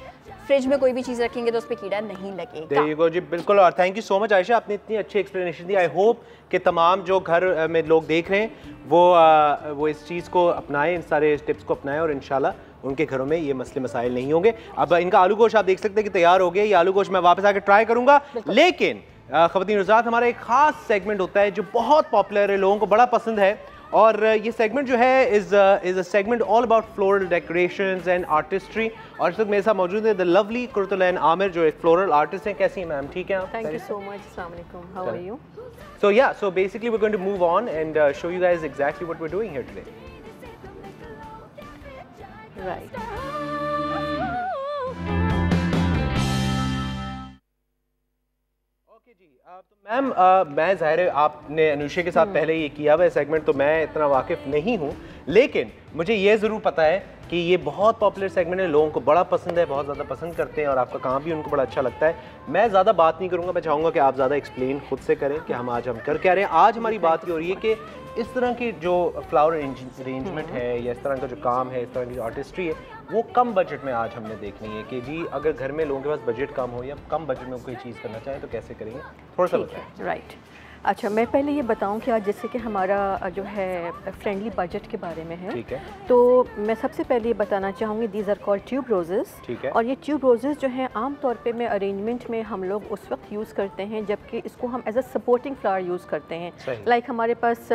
Fridge में कोई भी चीज़ रखेंगे तो उस पर कीड़ा नहीं लगेगा। There you go जी, बिल्कुल। और thank you so much Ayesha, आपने इतनी अच्छी एक्सप्लेनेशन दी। आई होप कि तमाम जो घर में लोग देख रहे हैं वो इस चीज़ को अपनाएं, इन सारे टिप्स को अपनाएं और इंशाल्लाह उनके घरों में ये मसले मसाइल नहीं होंगे। अब इनका आलू गोश्त आप देख सकते हैं कि तैयार हो गया। ये आलू गोश्त मैं वापस आकर ट्राई करूँगा, लेकिन ख़वातीन हज़रात हमारा एक ख़ास सेगमेंट होता है जो बहुत पॉपुलर है, लोगों को बड़ा पसंद है। और ये सेगमेंट जो है is a segment all about floral decorations and artistry. और इस वक्त मेरे साथ मौजूद है द लवली कुर्तुलैन आमिर, जो एक फ्लोरल आर्टिस्ट हैं। कैसी हैं मैम? ठीक है आप? Thank you so much. अस्सलाम वालेकुम, how are you? So yeah, so basically we're going to move on and show you guys exactly what we're doing here today. Right. Okay जी, तो ma'am मैं ज़ाहिर है आपने अनुषा के साथ पहले ये किया हुआ है सेगमेंट, तो मैं इतना वाकिफ़ नहीं हूँ, लेकिन मुझे ये ज़रूर पता है कि ये बहुत पॉपुलर सेगमेंट है, लोगों को बड़ा पसंद है, बहुत ज़्यादा पसंद करते हैं और आपका काम भी उनको बड़ा अच्छा लगता है। मैं ज़्यादा बात नहीं करूँगा, मैं चाहूँगा कि आप ज़्यादा एक्सप्लेन खुद से करें कि हम आज कर क्या रहे हैं। आज हमारी बात ये हो रही है कि इस तरह की जो फ्लावर अरेंजमेंट है या इस तरह का जो काम है, इस तरह की आर्टिस्ट्री है, वो कम बजट में आज हमने देखनी है कि जी अगर घर में लोगों के पास बजट कम हो या कम बजट में कोई चीज़ करना चाहे तो कैसे करेंगे, थोड़ा सा बताएं। राइट। अच्छा, मैं पहले ये बताऊं कि आज जैसे कि हमारा जो है फ्रेंडली बजट के बारे में है, ठीक है। तो मैं सबसे पहले ये बताना चाहूँगी, these are called tube roses. ठीक है। और ये ट्यूब रोजेस जो हैं आम तौर पे में अरेंजमेंट में हम लोग उस वक्त यूज़ करते हैं जबकि इसको हम as a supporting flower use करते हैं। लाइक हमारे पास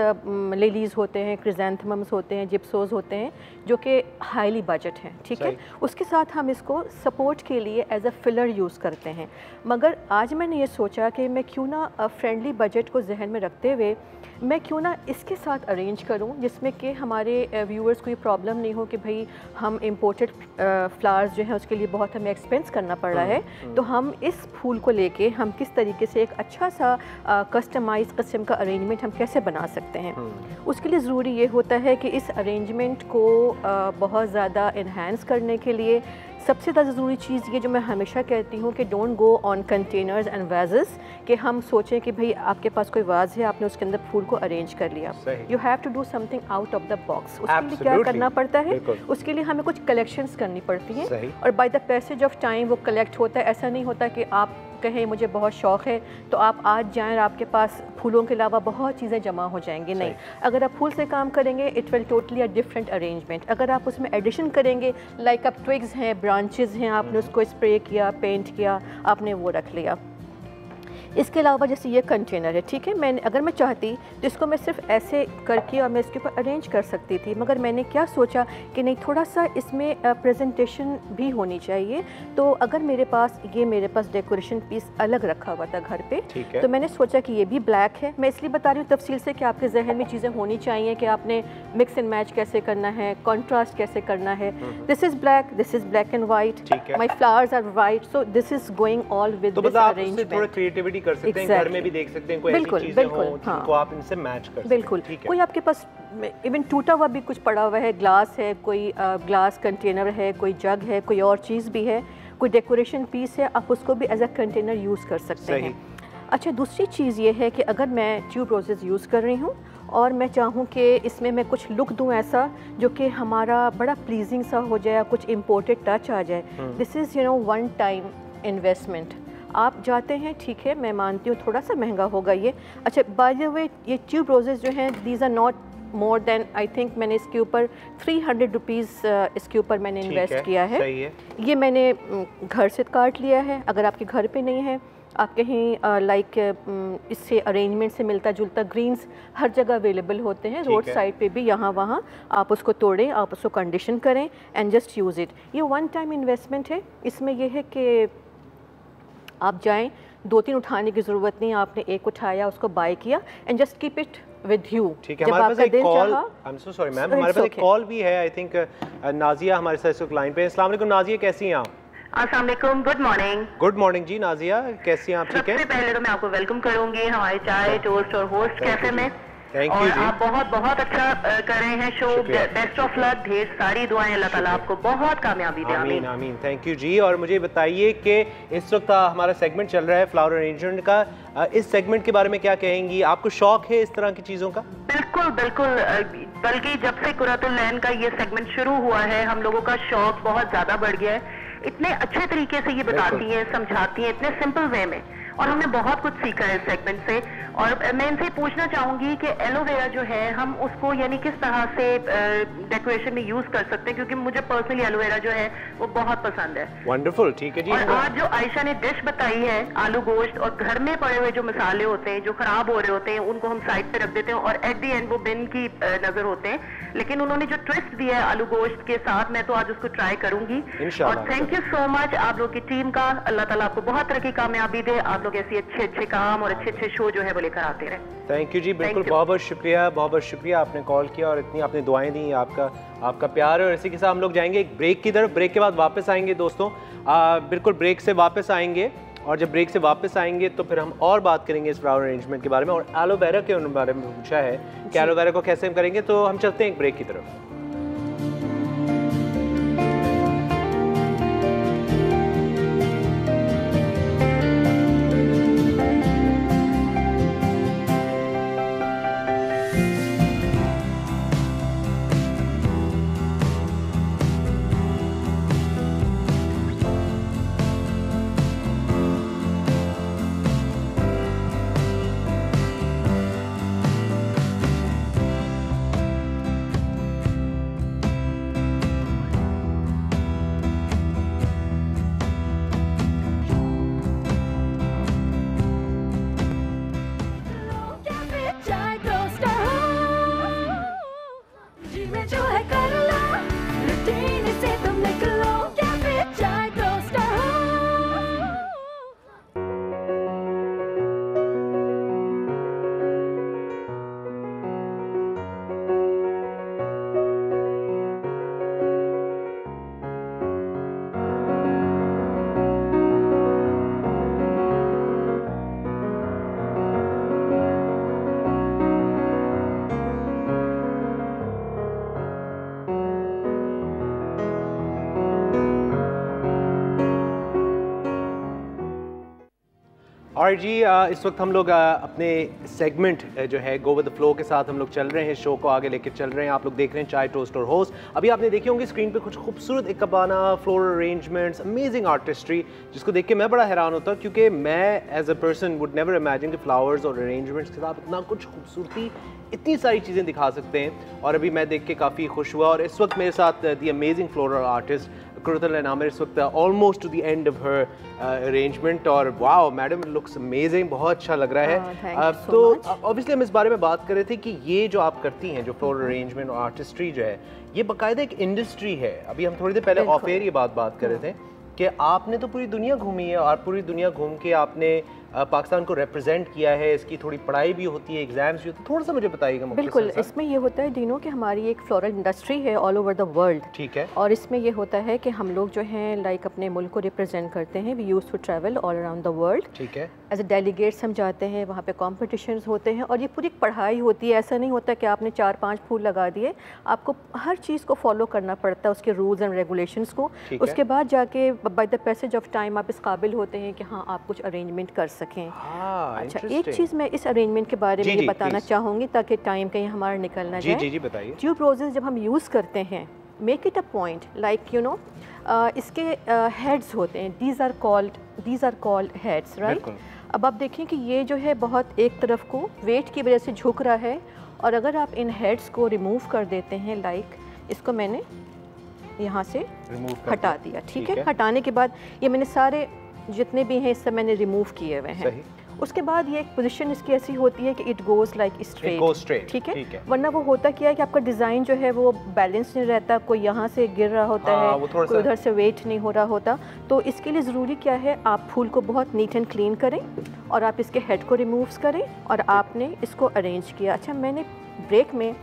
लिलीज़ होते हैं, क्रिजेंथेमम्स होते हैं, जिप्सोज होते हैं जो कि हाईली बजट हैं, ठीक है। उसके साथ हम इसको सपोर्ट के लिए एज अ फिलर यूज़ करते हैं। मगर आज मैंने ये सोचा कि मैं क्यों ना फ्रेंडली बजट को जहन में रखते हुए मैं क्यों ना इसके साथ अरेंज करूं जिसमें कि हमारे व्यूअर्स को ये प्रॉब्लम नहीं हो कि भाई हम इंपोर्टेड फ्लावर्स जो हैं उसके लिए बहुत हमें एक्सपेंस करना पड़ रहा है। तो हम इस फूल को लेके हम किस तरीके से एक अच्छा सा कस्टमाइज किस्म का अरेंजमेंट हम कैसे बना सकते हैं। उसके लिए ज़रूरी ये होता है कि इस अरेंजमेंट को बहुत ज़्यादा इन्हांस करने के लिए सबसे ज़्यादा ज़रूरी चीज़ ये जो मैं हमेशा कहती हूँ कि don't go on containers and vases, कि हम सोचें कि भाई आपके पास कोई वाज है, आपने उसके अंदर फूल को अरेंज कर लिया। You have to do something out of the box. उसके लिए क्या करना पड़ता है, उसके लिए हमें कुछ कलेक्शंस करनी पड़ती हैं और by the passage of time वो कलेक्ट होता है। ऐसा नहीं होता कि आप कहें मुझे बहुत शौक़ है तो आप आज जाएं और आपके पास फूलों के अलावा बहुत चीज़ें जमा हो जाएंगी। नहीं, अगर आप फूल से काम करेंगे it will totally a different arrangement. अगर आप उसमें एडिशन करेंगे, लाइक अब ट्विग्स हैं, ब्रांचेस हैं, आपने उसको स्प्रे किया, पेंट किया, आपने वो रख लिया। इसके अलावा जैसे ये कंटेनर है, ठीक है, मैंने अगर मैं चाहती तो इसको मैं सिर्फ ऐसे करके और मैं इसके ऊपर अरेंज कर सकती थी, मगर मैंने क्या सोचा कि नहीं, थोड़ा सा इसमें प्रेजेंटेशन भी होनी चाहिए। तो अगर मेरे पास डेकोरेशन पीस अलग रखा हुआ था घर पे, तो मैंने सोचा कि ये भी ब्लैक है। मैं इसलिए बता रही हूँ तफसील से कि आपके जहन में चीज़ें होनी चाहिए कि आपने मिक्स एंड मैच कैसे करना है, कॉन्ट्रास्ट कैसे करना है। This is black, this is black and white, my flowers are white, so this is going all with this arrangement. कर सकते हैं, घर में भी देख सकते हैं, कोई ऐसी चीजें हो जिनको आप इनसे मैच कर सकते हैं। बिल्कुल, कोई आपके पास इवन टूटा हुआ भी कुछ पड़ा हुआ है, ग्लास है, कोई ग्लास कंटेनर है, कोई जग है, कोई और चीज़ भी है, कोई डेकोरेशन पीस है, आप उसको भी एज अ कंटेनर यूज़ कर सकते हैं। अच्छा, दूसरी चीज़ ये है कि अगर मैं ट्यूब रोजेज़ यूज़ कर रही हूँ और मैं चाहूँ कि इसमें मैं कुछ लुक दूँ ऐसा जो कि हमारा बड़ा प्लीजिंग सा हो जाए, कुछ इम्पोर्टेड टच आ जाए, this is one time investment. आप जाते हैं, ठीक है, मैं मानती हूँ थोड़ा सा महंगा होगा ये। अच्छा, बाय द वे ये ट्यूब रोजेज़ जो हैं, these are not more than, I think मैंने इसके ऊपर 300 रुपीज़ इसके ऊपर मैंने इन्वेस्ट किया है। ये मैंने घर से काट लिया है। अगर आपके घर पे नहीं है, आप कहीं लाइक इससे अरेंजमेंट से मिलता जुलता ग्रीन्स हर जगह अवेलेबल होते हैं, रोड साइड पे भी, यहाँ वहाँ आप उसको तोड़ें, आप उसको कंडीशन करें एंड जस्ट यूज़ इट। ये वन टाइम इन्वेस्टमेंट है। इसमें यह है कि आप जाएं, 2-3 उठाने की ज़रूरत नहीं, आपने एक उठाया, उसको बाय किया and just keep it with you. ठीक है, हमारे पास एक call, I am so sorry ma'am, हमारे पास एक कॉल भी है, आई थिंक नाजिया हमारे साथ इस लाइन पे। अस्सलाम वालेकुम नाजिया, कैसी हैं आप? अस्सलाम वालेकुम, गुड मॉर्निंग। गुड मॉर्निंग जी नाजिया, कैसी हैं आप? ठीक है, सबसे पहले तो मैं आपको वेलकम करूंगी हमारे चाय टोस्ट और होस्ट कैफे में। थैंक यू जी। आप बहुत बहुत अच्छा कर रहे हैं शो, बेस्ट ऑफ लक, ढेर सारी दुआएं, अल्लाह ताला आपको बहुत कामयाबी दे। आमीन आमीन। थैंक यू जी। और मुझे बताइए कि इस वक्त हमारा सेगमेंट चल रहा है फ्लावर अरेंजमेंट का, इस सेगमेंट के बारे में क्या कहेंगी? आपको शौक है इस तरह की चीज़ों का? बिल्कुल बिल्कुल, बल्कि जब से कुरातुल लैन का ये सेगमेंट शुरू हुआ है, हम लोगों का शौक बहुत ज़्यादा बढ़ गया है। इतने अच्छे तरीके से ये बताती हैं, समझाती हैं, इतने सिंपल वे में, और हमने बहुत कुछ सीखा है इस सेगमेंट से। और मैं इनसे पूछना चाहूंगी कि एलोवेरा जो है, हम उसको यानी किस तरह से डेकोरेशन में यूज कर सकते हैं, क्योंकि मुझे पर्सनली एलोवेरा जो है वो बहुत पसंद है। वंडरफुल, ठीक है जी। और आज जो आयशा ने डिश बताई है, आलू गोश्त और घर में पड़े हुए जो मसाले होते हैं जो खराब हो रहे होते हैं, उनको हम साइड पे रख देते हैं और एट दी एंड वो बिन की नजर होते हैं, लेकिन उन्होंने जो ट्विस्ट दिया है आलू गोश्त के साथ, मैं तो आज उसको ट्राई करूंगी। और थैंक यू सो मच आप लोग की टीम का, अल्लाह ताला आपको बहुत तरह की कामयाबी दे, आप लोग ऐसी अच्छे अच्छे काम और अच्छे अच्छे शो जो है वो लेकर आते रहे। थैंक यू जी, बिल्कुल, बहुत बहुत शुक्रिया, बहुत बहुत शुक्रिया, आपने कॉल किया और इतनी आपने दुआएं दी, आपका प्यार है। और इसी के साथ हम लोग जाएंगे एक ब्रेक की तरफ, ब्रेक के बाद वापस आएंगे दोस्तों, बिल्कुल ब्रेक से वापस आएंगे, और जब ब्रेक से वापस आएंगे तो फिर हम और बात करेंगे इस फ्लावर अरेंजमेंट के बारे में, और एलोवेरा के बारे में पूछा है कि एलोवेरा को कैसे हम करेंगे, तो हम चलते हैं एक ब्रेक की तरफ। और जी इस वक्त हम लोग अपने सेगमेंट जो है गो विद द फ्लो के साथ हम लोग चल रहे हैं, शो को आगे लेकर चल रहे हैं। आप लोग देख रहे हैं चाय टोस्ट और होस्ट। अभी आपने देखी होंगी स्क्रीन पे कुछ खूबसूरत इकबाना, फ्लोरल अरेंजमेंट्स, अमेजिंग आर्टिस्ट्री, जिसको देख के मैं बड़ा हैरान होता हूँ, क्योंकि मैं as a person would never imagine कि फ्लावर्स और अरेंजमेंट्स के साथ इतना कुछ खूबसूरती, इतनी सारी चीज़ें दिखा सकते हैं। और अभी मैं देख के काफ़ी खुश हुआ। और इस वक्त मेरे साथ दी अमेजिंग फ्लोरल आर्टिस्ट कुरातुल लैन आमिर इस वक्त almost two the end of her arrangement. और वाओ मैडम, लुक्स अमेजिंग, बहुत अच्छा लग रहा है। तो ऑब्वियसली हम इस बारे में बात कर रहे थे कि ये जो आप करती हैं, जो फ्लोरल अरेंजमेंट और आर्टिस्ट्री जो है, ये बाकायदा एक इंडस्ट्री है। अभी हम थोड़ी देर पहले ऑफ एयर ये बात कर रहे थे कि आपने तो पूरी दुनिया घूमी है, और पूरी दुनिया घूम के आपने पाकिस्तान को रिप्रेजेंट किया है, इसकी थोड़ी पढ़ाई भी होती है, एग्जाम्स भी होते हैं, थोड़ा सा मुझे बताइएगा। बिल्कुल, इसमें ये होता है दीनों कि हमारी एक फ्लोरल इंडस्ट्री है ऑल ओवर द वर्ल्ड। ठीक है। और इसमें ये होता है कि हम लोग जो हैं लाइक अपने मुल्क को रिप्रेजेंट करते हैं। We use to travel all around the world. ठीक है। एज ए डेलीगेट्स हम जाते हैं, वहाँ पे कॉम्पिटिशन्स होते हैं और ये पूरी पढ़ाई होती है। ऐसा नहीं होता कि आपने 4-5 फूल लगा दिए, आपको हर चीज़ को फॉलो करना पड़ता है, उसके रूल्स एंड रेगुलेशंस को। उसके बाद जाके by the passage of time आप इस काबिल होते हैं कि हाँ आप कुछ अरेंजमेंट कर सकें। अच्छा, एक चीज़ मैं इस अरेंजमेंट के बारे में ये बताना चाहूँगी ताकि टाइम कहीं हमारा निकल ना जाए। जी बताइए। ट्यूब रोजेस जब हम यूज़ करते हैं, make it a point like you know, इसके हेड्स होते हैं, these are called heads, right. अब आप देखें कि ये जो है बहुत एक तरफ को वेट की वजह से झुक रहा है, और अगर आप इन हेड्स को रिमूव कर देते हैं, लाइक इसको मैंने यहाँ से हटा दिया, ठीक है। हटाने के बाद ये मैंने सारे जितने भी हैं इससे मैंने रिमूव किए हुए हैं। उसके बाद ये एक पोजीशन इसकी ऐसी होती है कि इट गोज लाइक स्ट्रेट, ठीक है। वरना वो होता क्या है कि आपका डिज़ाइन जो है वो बैलेंस नहीं रहता, कोई यहाँ से गिर रहा होता है, कोई उधर से वेट नहीं हो रहा होता। तो इसके लिए ज़रूरी क्या है, आप फूल को बहुत नीट एंड क्लीन करें और आप इसके हेड को रिमूव करें और आपने इसको अरेंज किया। अच्छा, मैंने ब्रेक में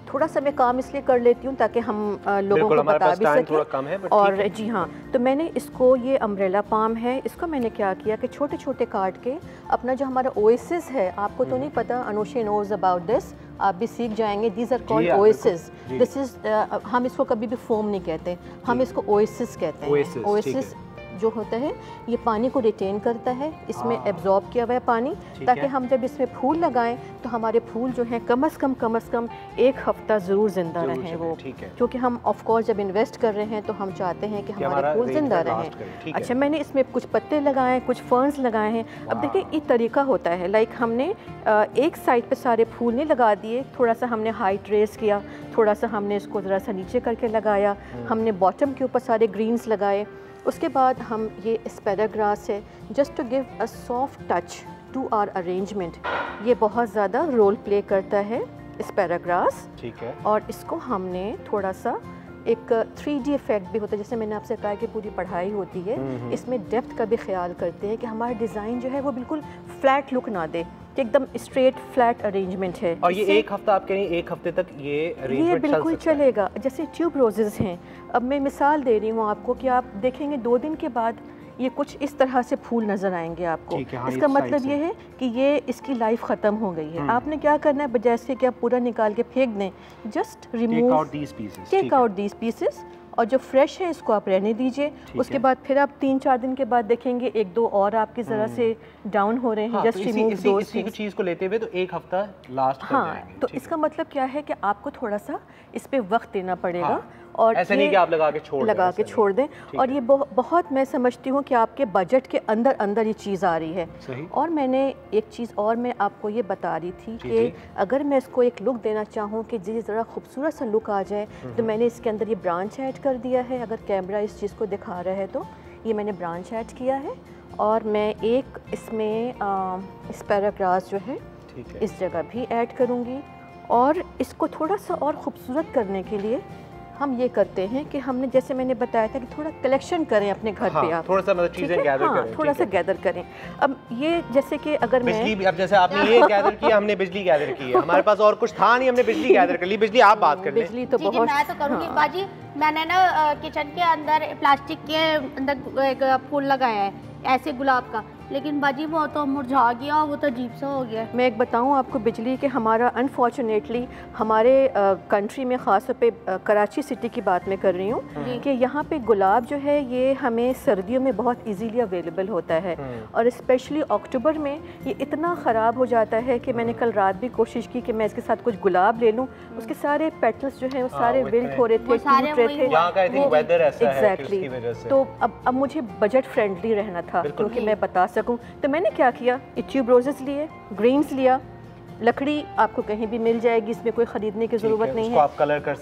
थोड़ा सा मैं काम इसलिए कर लेती हूँ ताकि हम लोगों को बता भी सकें। और जी हाँ, तो मैंने इसको, ये अम्ब्रेला पाम है, इसको मैंने क्या किया कि छोटे छोटे काट के अपना जो हमारा ओएसिस है, आपको तो नहीं पता, अनुषे नोज अबाउट दिस, आप भी सीख जाएंगे। These are called oasis. This is, हम इसको कभी भी फोम नहीं कहते, हम इसको ओएसिस कहते हैं। ओएसिस जो होता है ये पानी को रिटेन करता है, इसमें एब्जॉर्ब किया हुआ है पानी, ताकि हम जब इसमें फूल लगाएं तो हमारे फूल जो हैं कम से कम 1 हफ्ता ज़रूर ज़िंदा रहें वो, क्योंकि हम ऑफ कोर्स जब इन्वेस्ट कर रहे हैं तो हम चाहते हैं कि हमारे फूल ज़िंदा रहें। अच्छा, मैंने इसमें कुछ पत्ते लगाए, कुछ फर्न्स लगाए हैं। अब देखिए ये तरीका होता है, लाइक हमने एक साइड पे सारे फूल नहीं लगा दिए, थोड़ा सा हमने हाइट रेस किया, थोड़ा सा हमने इसको ज़रा सा नीचे करके लगाया, हमने बॉटम के ऊपर सारे ग्रीन्स लगाए। उसके बाद हम ये एस्पेराग्रास है, just to give a soft touch to our arrangement, ये बहुत ज़्यादा रोल प्ले करता है एस्पेराग्रास, ठीक है। और इसको हमने थोड़ा सा एक 3D इफेक्ट भी होता है, जैसे मैंने आपसे कहा कि पूरी पढ़ाई होती है, इसमें डेप्थ का भी ख्याल करते हैं कि हमारा डिज़ाइन जो है वो बिल्कुल फ्लैट लुक ना दे, कि एकदम स्ट्रेट फ्लैट अरेंजमेंट है। और ये 1 हफ्ता, आप कह रही हैं 1 हफ्ते तक ये अरेंजमेंट बिल्कुल चलेगा। जैसे ट्यूब रोजेज़ हैं, अब मैं मिसाल दे रही हूँ आपको कि आप देखेंगे 2 दिन के बाद ये कुछ इस तरह से फूल नज़र आएंगे आपको। इसका मतलब ये है कि ये इसकी लाइफ ख़त्म हो गई है। आपने क्या करना है, बजाय से कि आप पूरा निकाल के फेंक दें, just remove, take out these pieces, और जो फ्रेश है इसको आप रहने दीजिए। उसके बाद फिर आप 3-4 दिन के बाद देखेंगे 1-2 और आपके ज़रा से डाउन हो रहे हैं। जस्ट रिमूव इसी चीज़ को लेते हुए तो 1 हफ्ता लास्ट कर जाएंगे। तो इसका मतलब क्या है कि आपको थोड़ा सा इस पे वक्त देना पड़ेगा। और ऐसा नहीं कि आप लगा के छोड़ दें। और ये बहुत मैं समझती हूँ कि आपके बजट के अंदर ये चीज़ आ रही है। और मैंने एक चीज़ और मैं आपको ये बता रही थी कि अगर मैं इसको एक लुक देना चाहूँ कि जी ज़रा खूबसूरत सा लुक आ जाए, तो मैंने इसके अंदर ये ब्रांच ऐड कर दिया है। अगर कैमरा इस चीज़ को दिखा रहा है तो ये मैंने ब्रांच ऐड किया है, और मैं एक इसमें एस्पेराग्रास जो है इस जगह भी ऐड करूँगी। और इसको थोड़ा सा और ख़ूबसूरत करने के लिए हम ये करते हैं कि हमने, जैसे मैंने बताया था कि थोड़ा कलेक्शन करें अपने घर पे, आप थोड़ा सा मतलब चीज़ें गैदर करें, थोड़ा सा गैदर करें। अब ये जैसे कि अगर बिजली, अब जैसे आपने ये गैदर किया, हमने बिजली गैदर की है, हमारे पास और कुछ था नहीं, हमने बिजली गैदर कर ली। बिजली आप बात कर लें। बिजली तो बहुत मैं तो करूँगी बाजी। मैंने ना किचन के अंदर प्लास्टिक के अंदर एक फूल लगाया है ऐसे गुलाब का, लेकिन बाजी वो तो मुरझा गया, वो तो अजीब सा हो गया। मैं एक बताऊं आपको बिजली के, हमारा अनफॉर्चुनेटली हमारे कंट्री में, ख़ास तौर पे कराची सिटी की बात मैं कर रही हूँ, कि यहाँ पे गुलाब जो है ये हमें सर्दियों में बहुत इजीली अवेलेबल होता है, और स्पेशली अक्टूबर में ये इतना ख़राब हो जाता है कि मैंने कल रात भी कोशिश की कि मैं इसके साथ कुछ गुलाब ले लूँ, उसके सारे पेटल्स जो हैं वो सारे विल्ट हो रहे थे, टूट रहे थे। एग्जैक्टली। तो अब मुझे बजट फ्रेंडली रहना था, क्योंकि मैं बता सकूं, तो मैंने क्या किया, ट्यूब रोजेस लिए, ग्रीन्स लिया, लकड़ी आपको कहीं भी मिल जाएगी, इसमें कोई ख़रीदने की ज़रूरत नहीं है। आप कलर कर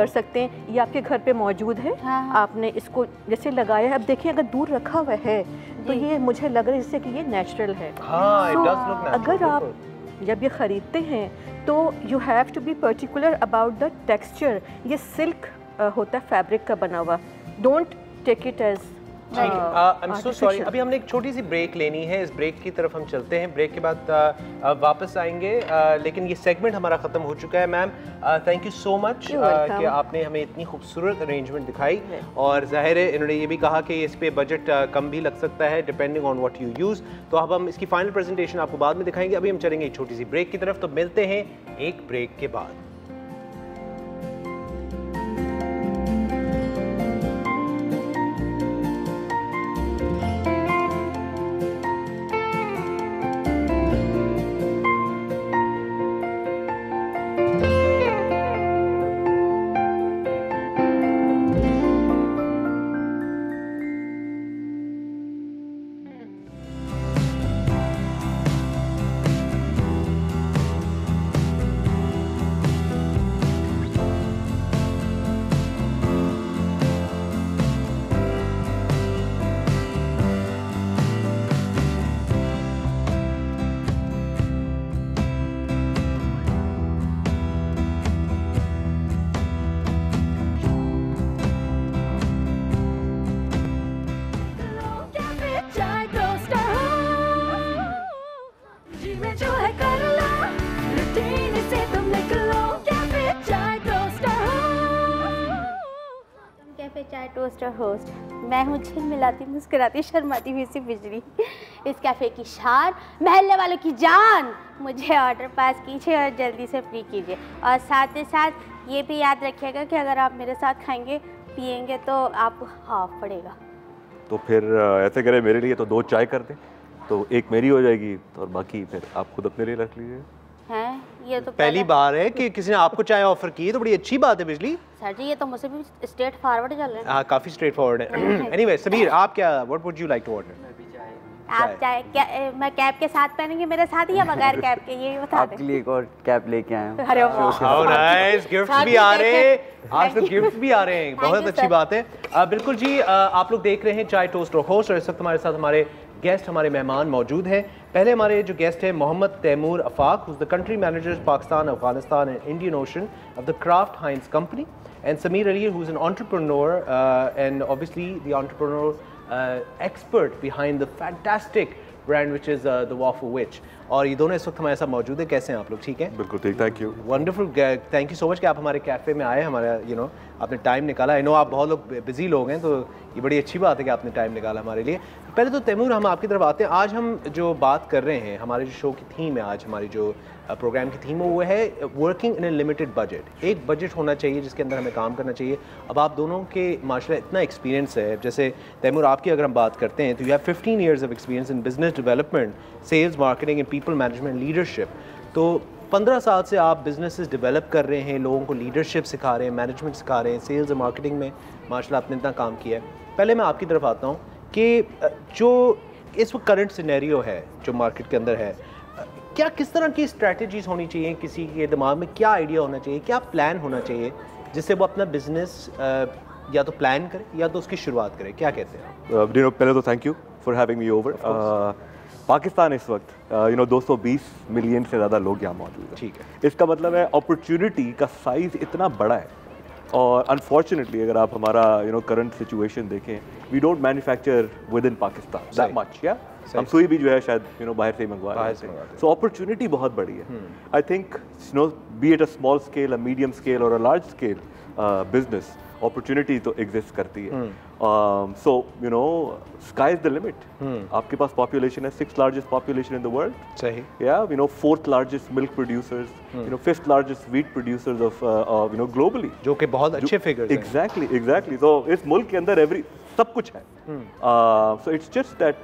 सकते हैं, ये आपके घर पे मौजूद है। आपने इसको जैसे लगाया है, अब देखिए अगर दूर रखा हुआ है तो ये मुझे लग रहा है जैसे कि ये नेचुरल है। अगर आप जब ये ख़रीदते हैं तो you have to be particular about the texture. ये सिल्क होता है, फैब्रिक का बना हुआ, don't take it as I am so sorry, अभी हमने एक छोटी सी ब्रेक लेनी है, इस ब्रेक की तरफ हम चलते हैं, ब्रेक के बाद वापस आएंगे, लेकिन ये सेगमेंट हमारा ख़त्म हो चुका है। Ma'am thank you so much कि आपने हमें इतनी खूबसूरत अरेंजमेंट दिखाई, और ज़ाहिर है इन्होंने ये भी कहा कि इस पे बजट कम भी लग सकता है depending on what you use. तो अब हम इसकी फाइनल प्रेजेंटेशन आपको बाद में दिखाएंगे, अभी हम चलेंगे एक छोटी सी ब्रेक की तरफ। तो मिलते हैं एक ब्रेक के बाद। चाय टोस्टर होस्ट, मैं हूँ झिलमिलाती मुस्कुराती शर्माती हुई सी बिजली, इस कैफ़े की शान, महल्ले वालों की जान। मुझे ऑर्डर पास कीजिए और जल्दी से फ्री कीजिए, और साथ ही साथ ये भी याद रखिएगा कि अगर आप मेरे साथ खाएंगे पिएंगे तो आपको हाफ पड़ेगा। तो फिर ऐसे करें, मेरे लिए तो 2 चाय कर दें, तो एक मेरी हो जाएगी और बाकी फिर आप खुद अपने लिए रख लीजिए। हैं, ये तो पहली बार है कि किसी ने आपको चाय ऑफर की, तो बड़ी अच्छी बात है बिजली। सर जी ये तो मुझसे भी स्ट्रेट फॉरवर्ड चल रहे हैं। हाँ काफ़ी स्ट्रेट फॉरवर्ड है। एनीवे समीर, आप क्या, what would you like to order? आप चाय क्या मैं कैप के साथ पहनेंगे मेरे साथ ही या बगैर कैप के, ये बता दें। आपके लिए एक और कैप लेके आया हूं। अरे वाह, हाउ नाइस, गिफ्ट्स भी आ रहे हैं आज, तो गिफ्ट्स भी आ रहे हैं, बहुत अच्छी बात है। बिल्कुल जी, आप लोग देख रहे हैं चाय टोस्ट और होस्ट, और इस वक्त हमारे साथ हमारे गेस्ट, हमारे मेहमान मौजूद हैं। पहले हमारे जो गेस्ट हैं Mohammad Taimur Afaq, who is the country manager Pakistan, Afghanistan and Indian Ocean of the Kraft Heinz company, and Sameer Ali, who is an entrepreneur and obviously the entrepreneur expert behind the fantastic brand which is the waffle wich. और ये दोनों इस वक्त हमारे साथ मौजूद है। कैसे हैं आप लोग? ठीक है, बिल्कुल ठीक, thank you. Wonderful, thank you so much कि आप हमारे कैफ़े में आए, हमारा आपने टाइम निकाला। आई नो आप बहुत लोग बिजी लोग हैं, तो ये बड़ी अच्छी बात है कि आपने टाइम निकाला हमारे लिए। पहले तो तैमूर, हम आपकी तरफ आते हैं। आज हम जो बात कर रहे हैं, हमारे जो शो की थीम है आज, हमारी जो प्रोग्राम की थीम है वो है working in A limited budget. एक बजट होना चाहिए जिसके अंदर हमें काम करना चाहिए। अब आप दोनों के माशाल्लाह इतना एक्सपीरियंस है, जैसे तैमूर आपकी अगर हम बात करते हैं तो you have 15 years of experience in business development, sales, marketing and people management, leadership. तो 15 साल से आप बिजनेसेस डेवलप कर रहे हैं, लोगों को लीडरशिप सिखा रहे हैं, मैनेजमेंट सिखा रहे हैं, सेल्स और मार्केटिंग में माशाल्लाह आपने इतना काम किया है। पहले मैं आपकी तरफ आता हूँ कि जो इस वक्त करंट सिनेरियो है जो मार्केट के अंदर है, क्या किस तरह की स्ट्रैटेजीज होनी चाहिए, किसी के दिमाग में क्या आइडिया होना चाहिए, क्या प्लान होना चाहिए जिससे वो अपना बिजनेस या तो प्लान करे या तो उसकी शुरुआत करे? क्या कहते हैं? पहले तो thank you for having me over. Pakistan इस वक्त 220 मिलियन से ज़्यादा लोग यहाँ मौजूद हैं। ठीक है, इसका मतलब है अपॉर्चुनिटी का साइज़ इतना बड़ा है, और अनफॉर्चुनेटली अगर आप हमारा करंट सिचुएशन देखें, we don't manufacture within Pakistan that much. या हम सुई भी जो है शायद बाहर से ही मंगवा रहे हैं। सो अपॉर्चुनिटी बहुत बड़ी है। आई think be it a small scale, a medium scale और a large scale business, opportunity तो एग्जिस्ट करती है। So sky is the limit. आपके पास पॉपुलेशन है, 6th largest population in the world. सही। Yeah, 4th largest milk producers, 5th largest wheat producers of globally. जो कि बहुत अच्छे फिगर्स हैं। Exactly. So इस मुल्क के अंदर सब कुछ है। So it's just that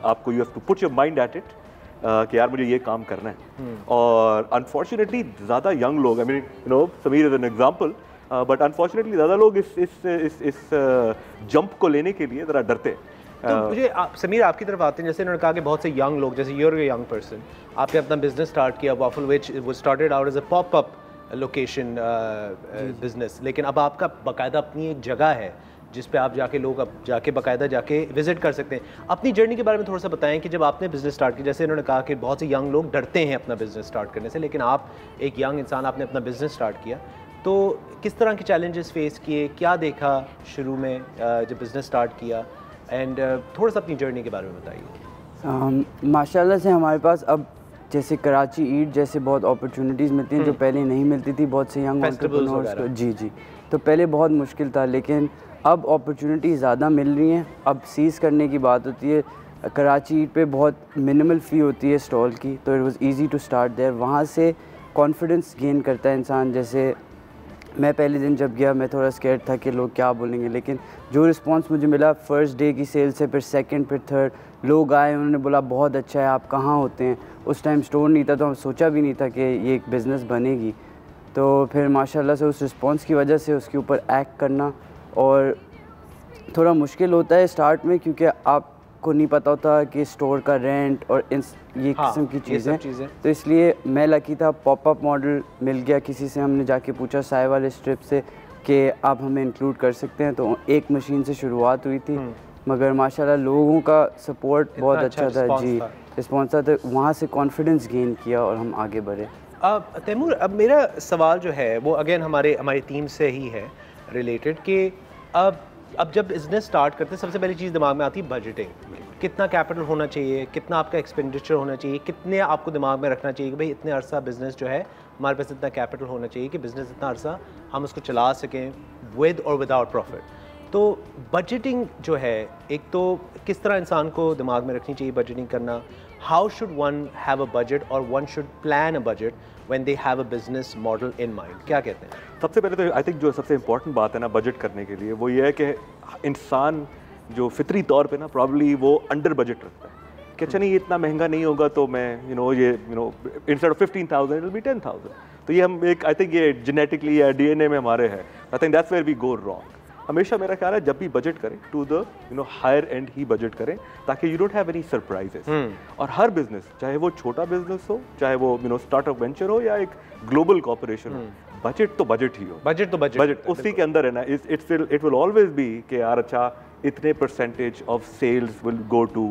आपको you have to put your mind at it कि यार मुझे ये काम करना है। और अनफॉर्चुनेटली ज़्यादा यंग लोग, I mean Sameer is an example, but unfortunately ज़्यादा लोग इस जंप को लेने के लिए ज़रा डरते हैं। तो मुझे समीर आपकी तरफ आते हैं, जैसे इन्होंने कहा कि बहुत से यंग लोग, जैसे यूर यंग पर्सन, आपने अपना बिजनेस स्टार्ट किया वाफल विच वो started out as a pop up location business, लेकिन अब आपका बाकायदा अपनी एक जगह है जिस पे आप जाके बाकायदा जाके विजिट कर सकते हैं। अपनी जर्नी के बारे में थोड़ा सा बताएं कि जब आपने बिज़नेस स्टार्ट किया, जैसे इन्होंने कहा कि बहुत से यंग लोग डरते हैं अपना बिज़नेस स्टार्ट करने से, लेकिन आप एक यंग इंसान, आपने अपना बिज़नेस स्टार्ट किया, तो किस तरह के चैलेंजेस फेस किए, क्या देखा शुरू में जब बिज़नेस स्टार्ट किया, एंड थोड़ा सा अपनी जर्नी के बारे में बताइए। माशाल्लाह से हमारे पास अब जैसे कराची ईद जैसे बहुत अपॉर्चुनिटीज़ मिलती हैं जो पहले नहीं मिलती थी बहुत से यंग एंटरप्रेन्योर्स को। जी, तो पहले बहुत मुश्किल था, लेकिन अब अपॉर्चुनिटी ज़्यादा मिल रही हैं। अब सीज़ करने की बात होती है, कराची ईद पे बहुत मिनिमल फ़ी होती है स्टॉल की, तो it was easy to start there. वहाँ से कॉन्फिडेंस गेन करता है इंसान। जैसे मैं पहले दिन जब गया मैं थोड़ा स्कैर्ड था कि लोग क्या बोलेंगे, लेकिन जो रिस्पांस मुझे मिला फर्स्ट डे की सेल से, फिर सेकंड, फिर थर्ड, लोग आए, उन्होंने बोला बहुत अच्छा है, आप कहाँ होते हैं। उस टाइम स्टोर नहीं था तो हम सोचा भी नहीं था कि ये एक बिज़नेस बनेगी। तो फिर माशाल्लाह से उस रिस्पांस की वजह से उसके ऊपर एक्ट करना, और थोड़ा मुश्किल होता है स्टार्ट में क्योंकि आपको नहीं पता होता कि स्टोर का रेंट और ये किस्म की चीज़ें। तो इसलिए मैं लकी था, पॉपअप मॉडल मिल गया किसी से, हमने जाके पूछा साय वाले स्ट्रिप से कि आप हमें इंक्लूड कर सकते हैं। तो एक मशीन से शुरुआत हुई थी, मगर माशाल्लाह लोगों का सपोर्ट बहुत अच्छा था। जी, रिस्पॉन्स था, तो वहाँ से कॉन्फिडेंस गेन किया और हम आगे बढ़े। तैमूर, अब मेरा सवाल जो है वो अगेन हमारी टीम से ही है रिलेटेड कि अब जब बिज़नेस स्टार्ट करते हैं सबसे पहली चीज़ दिमाग में आती है बजटिंग। कितना कैपिटल होना चाहिए, कितना आपका एक्सपेंडिचर होना चाहिए, कितने आपको दिमाग में रखना चाहिए कि भाई इतने अरसा बिज़नेस जो है हमारे पास इतना कैपिटल होना चाहिए कि बिज़नेस इतना अरसा हम उसको चला सकें विद और विदाउट प्रॉफिट। तो बजटिंग जो है, एक तो किस तरह इंसान को दिमाग में रखनी चाहिए बजटिंग करना, how should one have a budget और one should plan a budget when they have a business model in mind, क्या कहते हैं? सबसे पहले तो आई थिंक जो सबसे इंपॉर्टेंट बात है ना बजट करने के लिए वो ये है कि इंसान जो फितरी तौर पे ना प्रॉब्ली वो अंडर बजट रखता है कि अच्छा नहीं ये इतना महंगा नहीं होगा तो मैं ये instead of 15,000 it will be 10,000। तो ये हम एक आई थिंक ये जेनेटिकली या डीएनए में हमारे है। आई think that's where we go wrong. हमेशा मेरा ख्याल है जब भी बजट करें टू द हायर एंड ही बजट करें ताकि you don't have any surprises. और हर बिजनेस चाहे वो छोटा बिजनेस हो, चाहे वो स्टार्टअप वेंचर हो या एक ग्लोबल कॉर्पोरेशन हो, बजट तो बजट ही हो। बजट उसी के अंदर है ना। इट विल ऑलवेज बी कि यार अच्छा इतने percentage of sales will go to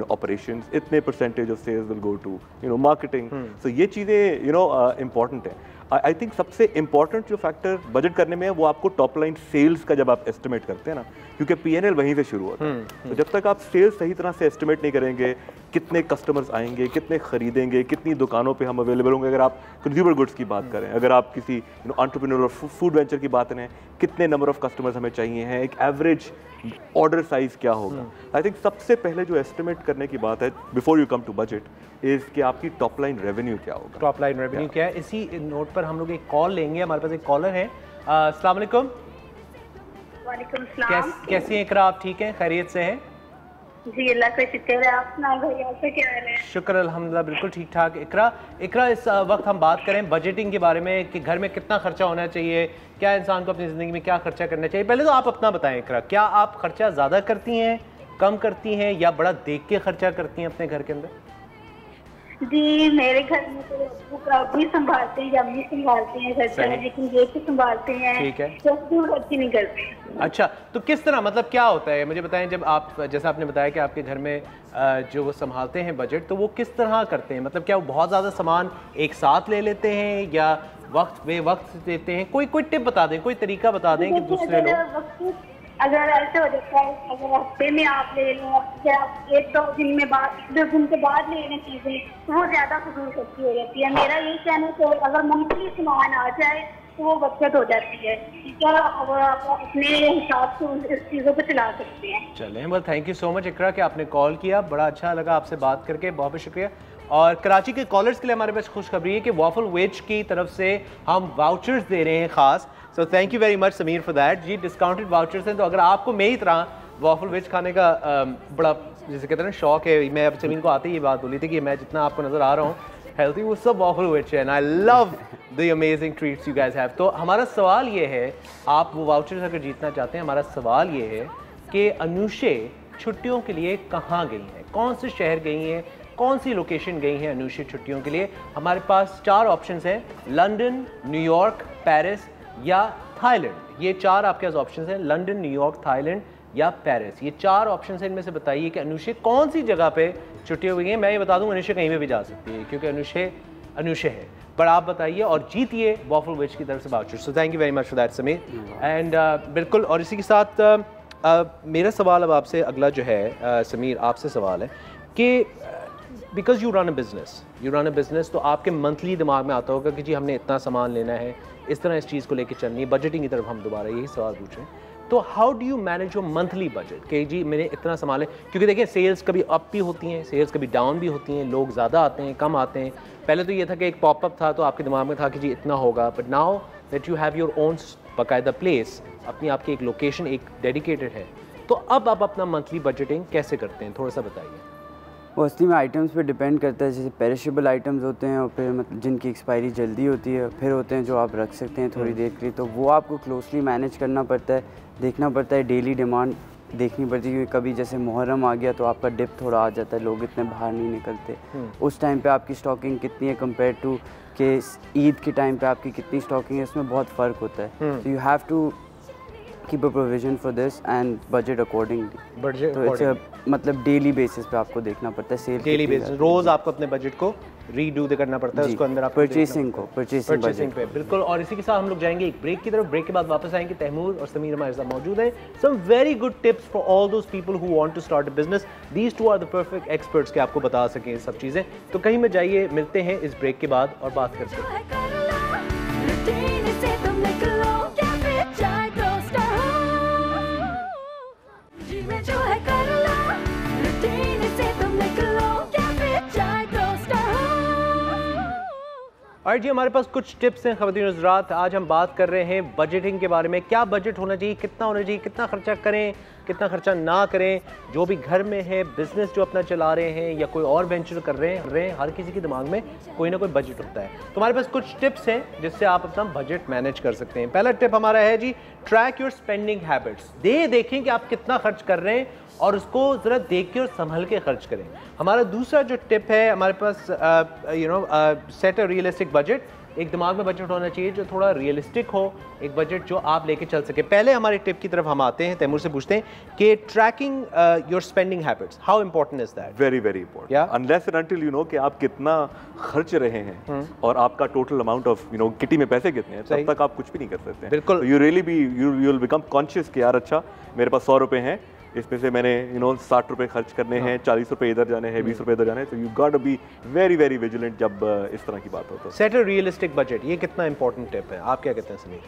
operations, इतने percentage of sales will go to marketing. So ये चीज़ें इंपॉर्टेंट है। आई थिंक सबसे इंपॉर्टेंट जो फैक्टर बजट करने में है वो आपको टॉप लाइन सेल्स का जब आप एस्टिमेट करते हैं ना, क्योंकि पीएनएल वहीं से शुरू होता है। तो जब तक आप सेल्स सही तरह से एस्टिमेट नहीं करेंगे, कितने कस्टमर्स आएंगे, कितने खरीदेंगे, कितनी दुकानों पे हम अवेलेबल होंगे, अगर आप कंज्यूमर गुड्स की बात करें, अगर आप किसी एंटरप्रेन्योर और फूड वेंचर की बात करें, कितने नंबर ऑफ कस्टमर्स हमें चाहिए हैं, एक एवरेज ऑर्डर साइज क्या होगा। आई थिंक सबसे पहले जो एस्टिमेट करने की बात है before you come to budget is कि आपकी टॉप लाइन रेवेन्यू क्या होगा। टॉप लाइन रेवेन्यू क्या है? इसी नोट पर हम लोग एक कॉल लेंगे। हमारे पास एक कॉलर है। अस्सलाम वालेकुम। वालेकुम सलाम। कैसी हैं इकरा, आप ठीक हैं, खैरियत से हैं? जी अल्लाह का शुक्र है। आप सुनाओ भाई, आपका क्या हाल है? शुक्र अल्हम्दुलिल्लाह, बिल्कुल ठीक ठाक। इकरा इस वक्त हम बात करें बजटिंग के बारे में कि घर में कितना खर्चा होना चाहिए, क्या इंसान को अपनी ज़िंदगी में क्या खर्चा करना चाहिए। पहले तो आप अपना बताएं इकरा, क्या आप खर्चा ज़्यादा करती हैं, कम करती हैं, या बड़ा देख के खर्चा करती हैं अपने घर के अंदर? जी मेरे घर में तो अभी संभालते हैं, अम्मी संभालते हैं खर्चा, लेकिन ये तो संभालते हैं। ठीक है, खर्ची नहीं करते। अच्छा, तो किस तरह, मतलब क्या होता है मुझे बताएं। जब आप, जैसा आपने बताया कि आपके घर में जो वो संभालते हैं बजट, तो वो किस तरह करते हैं? मतलब क्या वो बहुत ज़्यादा सामान एक साथ ले लेते हैं या वक्त बे वक्त देते हैं? कोई टिप बता दें, कोई तरीका बता दें कि दूसरे लोग। अगर ऐसे हो जाता है, अगर हफ्ते में आप ले लो, आप 1-2 दिन में बाद, 2 दिन के बाद ले लें चीजें, तो वो ज्यादा फजूल खर्ची हो जाती है। मेरा यही कहना है कि अगर मंथली सामान आ जाए तो वो बचत हो जाती है। क्या अब आप अपने हिसाब से इस चीज़ों को चला सकते हैं। चलें, बस थैंक यू सो मच इकरा कि आपने कॉल किया, बड़ा अच्छा लगा आपसे बात करके, बहुत बहुत शुक्रिया। और कराची के कॉलर्स के लिए हमारे पास खुशखबरी है कि वॉफल वेज की तरफ से हम वाउचर्स दे रहे हैं खास। So thank you very much Sameer for that. जी डिस्काउंटेड वाउचर्स हैं, तो अगर आपको मेरी तरह वॉफल वेज खाने का बड़ा जैसे कहते हैं ना शौक है, मैं अब समीर को आते ही ये बात बोली थी कि मैं जितना आपको नज़र आ रहा हूँ हेल्थी, वो सब वॉफल वेज है, and I love the amazing treats you guys have. तो हमारा सवाल ये है, आप वो वाउचर्स अगर जीतना चाहते हैं, हमारा सवाल ये है कि अनुषे छुट्टियों के लिए कहाँ गई हैं, कौन से शहर गई हैं, कौन सी लोकेशन गई हैं अनुषे छुट्टियों के लिए। हमारे पास 4 ऑप्शंस हैं, लंदन, न्यूयॉर्क, पेरिस या थाईलैंड। ये 4 आपके पास ऑप्शंस हैं, लंदन, न्यूयॉर्क, थाईलैंड या पेरिस। ये 4 ऑप्शंस हैं, इनमें से बताइए कि अनुषे कौन सी जगह पे छुट्टियाँ हुई हैं। मैं ये बता दूँ अनुषे कहीं पे भी जा सकती है क्योंकि अनुषे है, पर आप बताइए और जीतिए वॉफल वेज की तरफ से voucher. So thank you very much for that Sameer. And बिल्कुल, और इसी के साथ मेरा सवाल अब आपसे अगला जो है समीर, आपसे सवाल है कि because you run a business, तो आपके मंथली दिमाग में आता होगा कि जी हमने इतना सामान लेना है, इस तरह इस चीज़ को लेकर चलनी है, बजटिंग की तरफ हम दोबारा यही सवाल पूछ रहे हैं। तो how do you manage your monthly budget कि जी मैंने इतना सामान है, क्योंकि देखिए सेल्स कभी अप भी होती हैं, सेल्स कभी डाउन भी होती हैं, लोग ज़्यादा आते हैं, कम आते हैं। पहले तो ये था कि एक पॉपअप था तो आपके दिमाग में था कि जी इतना होगा, but now that you have your own बाकायदा प्लेस, अपनी आपकी एक लोकेशन एक डेडिकेटेड है, तो अब आप अपना मंथली बजटिंग कैसे करते हैं, थोड़ा सा बताइए। वो असली में आइटम्स पे डिपेंड करता है, जैसे पेरिशेबल आइटम्स होते हैं और फिर मतलब जिनकी एक्सपायरी जल्दी होती है, फिर होते हैं जो आप रख सकते हैं थोड़ी देर के लिए, तो वो आपको क्लोजली मैनेज करना पड़ता है, देखना पड़ता है, डेली डिमांड देखनी पड़ती है, क्योंकि कभी जैसे मुहर्रम आ गया तो आपका डिप थोड़ा आ जाता है, लोग इतने बाहर नहीं निकलते, उस टाइम पे आपकी स्टॉकिंग कितनी है कंपेयर टू कि ईद के टाइम पे आपकी कितनी स्टॉकिंग है, इसमें बहुत फ़र्क होता है। तो you have to keep a provision for this and budget accordingly. तो इट्स मतलब डेली बेसिस पे आपको देखना पड़ता है, सेल डेली बेसिस, रोज आपको अपने बजट को रीडू करना पड़ता है, उसको अंदर आप परचेसिंग पे बिल्कुल। और इसी के साथ हम लोग जाएंगे एक ब्रेक की तरफ, ब्रेक के बाद वापस आएंगे, तैमूर और समीर हमारे साथ मौजूद हैं। Some very good tips for all those people who want to start a business, these two are the perfect experts के आपको बता सकें सब चीज़ें। तो कहीं में जाइए, मिलते हैं इस ब्रेक के बाद और बात करते हैं। और जी हमारे पास कुछ टिप्स हैं ख़वातीन और हज़रात। आज हम बात कर रहे हैं बजटिंग के बारे में, क्या बजट होना चाहिए, कितना होना चाहिए, कितना खर्चा करें, कितना खर्चा ना करें। जो भी घर में है, बिजनेस जो अपना चला रहे हैं या कोई और वेंचर कर रहे हैं, हर किसी के दिमाग में कोई ना कोई बजट होता है। तो हमारे पास कुछ टिप्स हैं जिससे आप अपना बजट मैनेज कर सकते हैं। पहला टिप हमारा है जी, ट्रैक योर स्पेंडिंग हैबिट्स। देखें कि आप कितना खर्च कर रहे हैं और उसको ज़रा देख के और संभल के खर्च करें। हमारा दूसरा जो टिप है हमारे पास, सेट अ रियलिस्टिक बजट। एक दिमाग में बजट होना चाहिए जो थोड़ा रियलिस्टिक हो, एक बजट जो आप लेके चल सके। पहले हमारे टिप की तरफ हम आते हैं, तैमूर से पूछते हैं कि trekking your spending habits, how important is that? Very very important. Unless and until you know कि आप कितना खर्च रहे हैं और आपका टोटल अमाउंट ऑफ किटी में पैसे कितने हैं, तब तक आप कुछ भी नहीं कर सकते। बिल्कुल। You really be you will become conscious कि यार अच्छा मेरे पास 100 रुपए हैं, इसमें से मैंने 60 रुपए खर्च करने हैं, 40 रुपए इधर जाने हैं, 20 रुपए इधर जाने हैं। तो you got to be very very vigilant जब इस तरह की बात हो तो। सेट अ रियलिस्टिक बजट, ये कितना इंपॉर्टेंट टिप है, आप क्या कहते हैं समीर?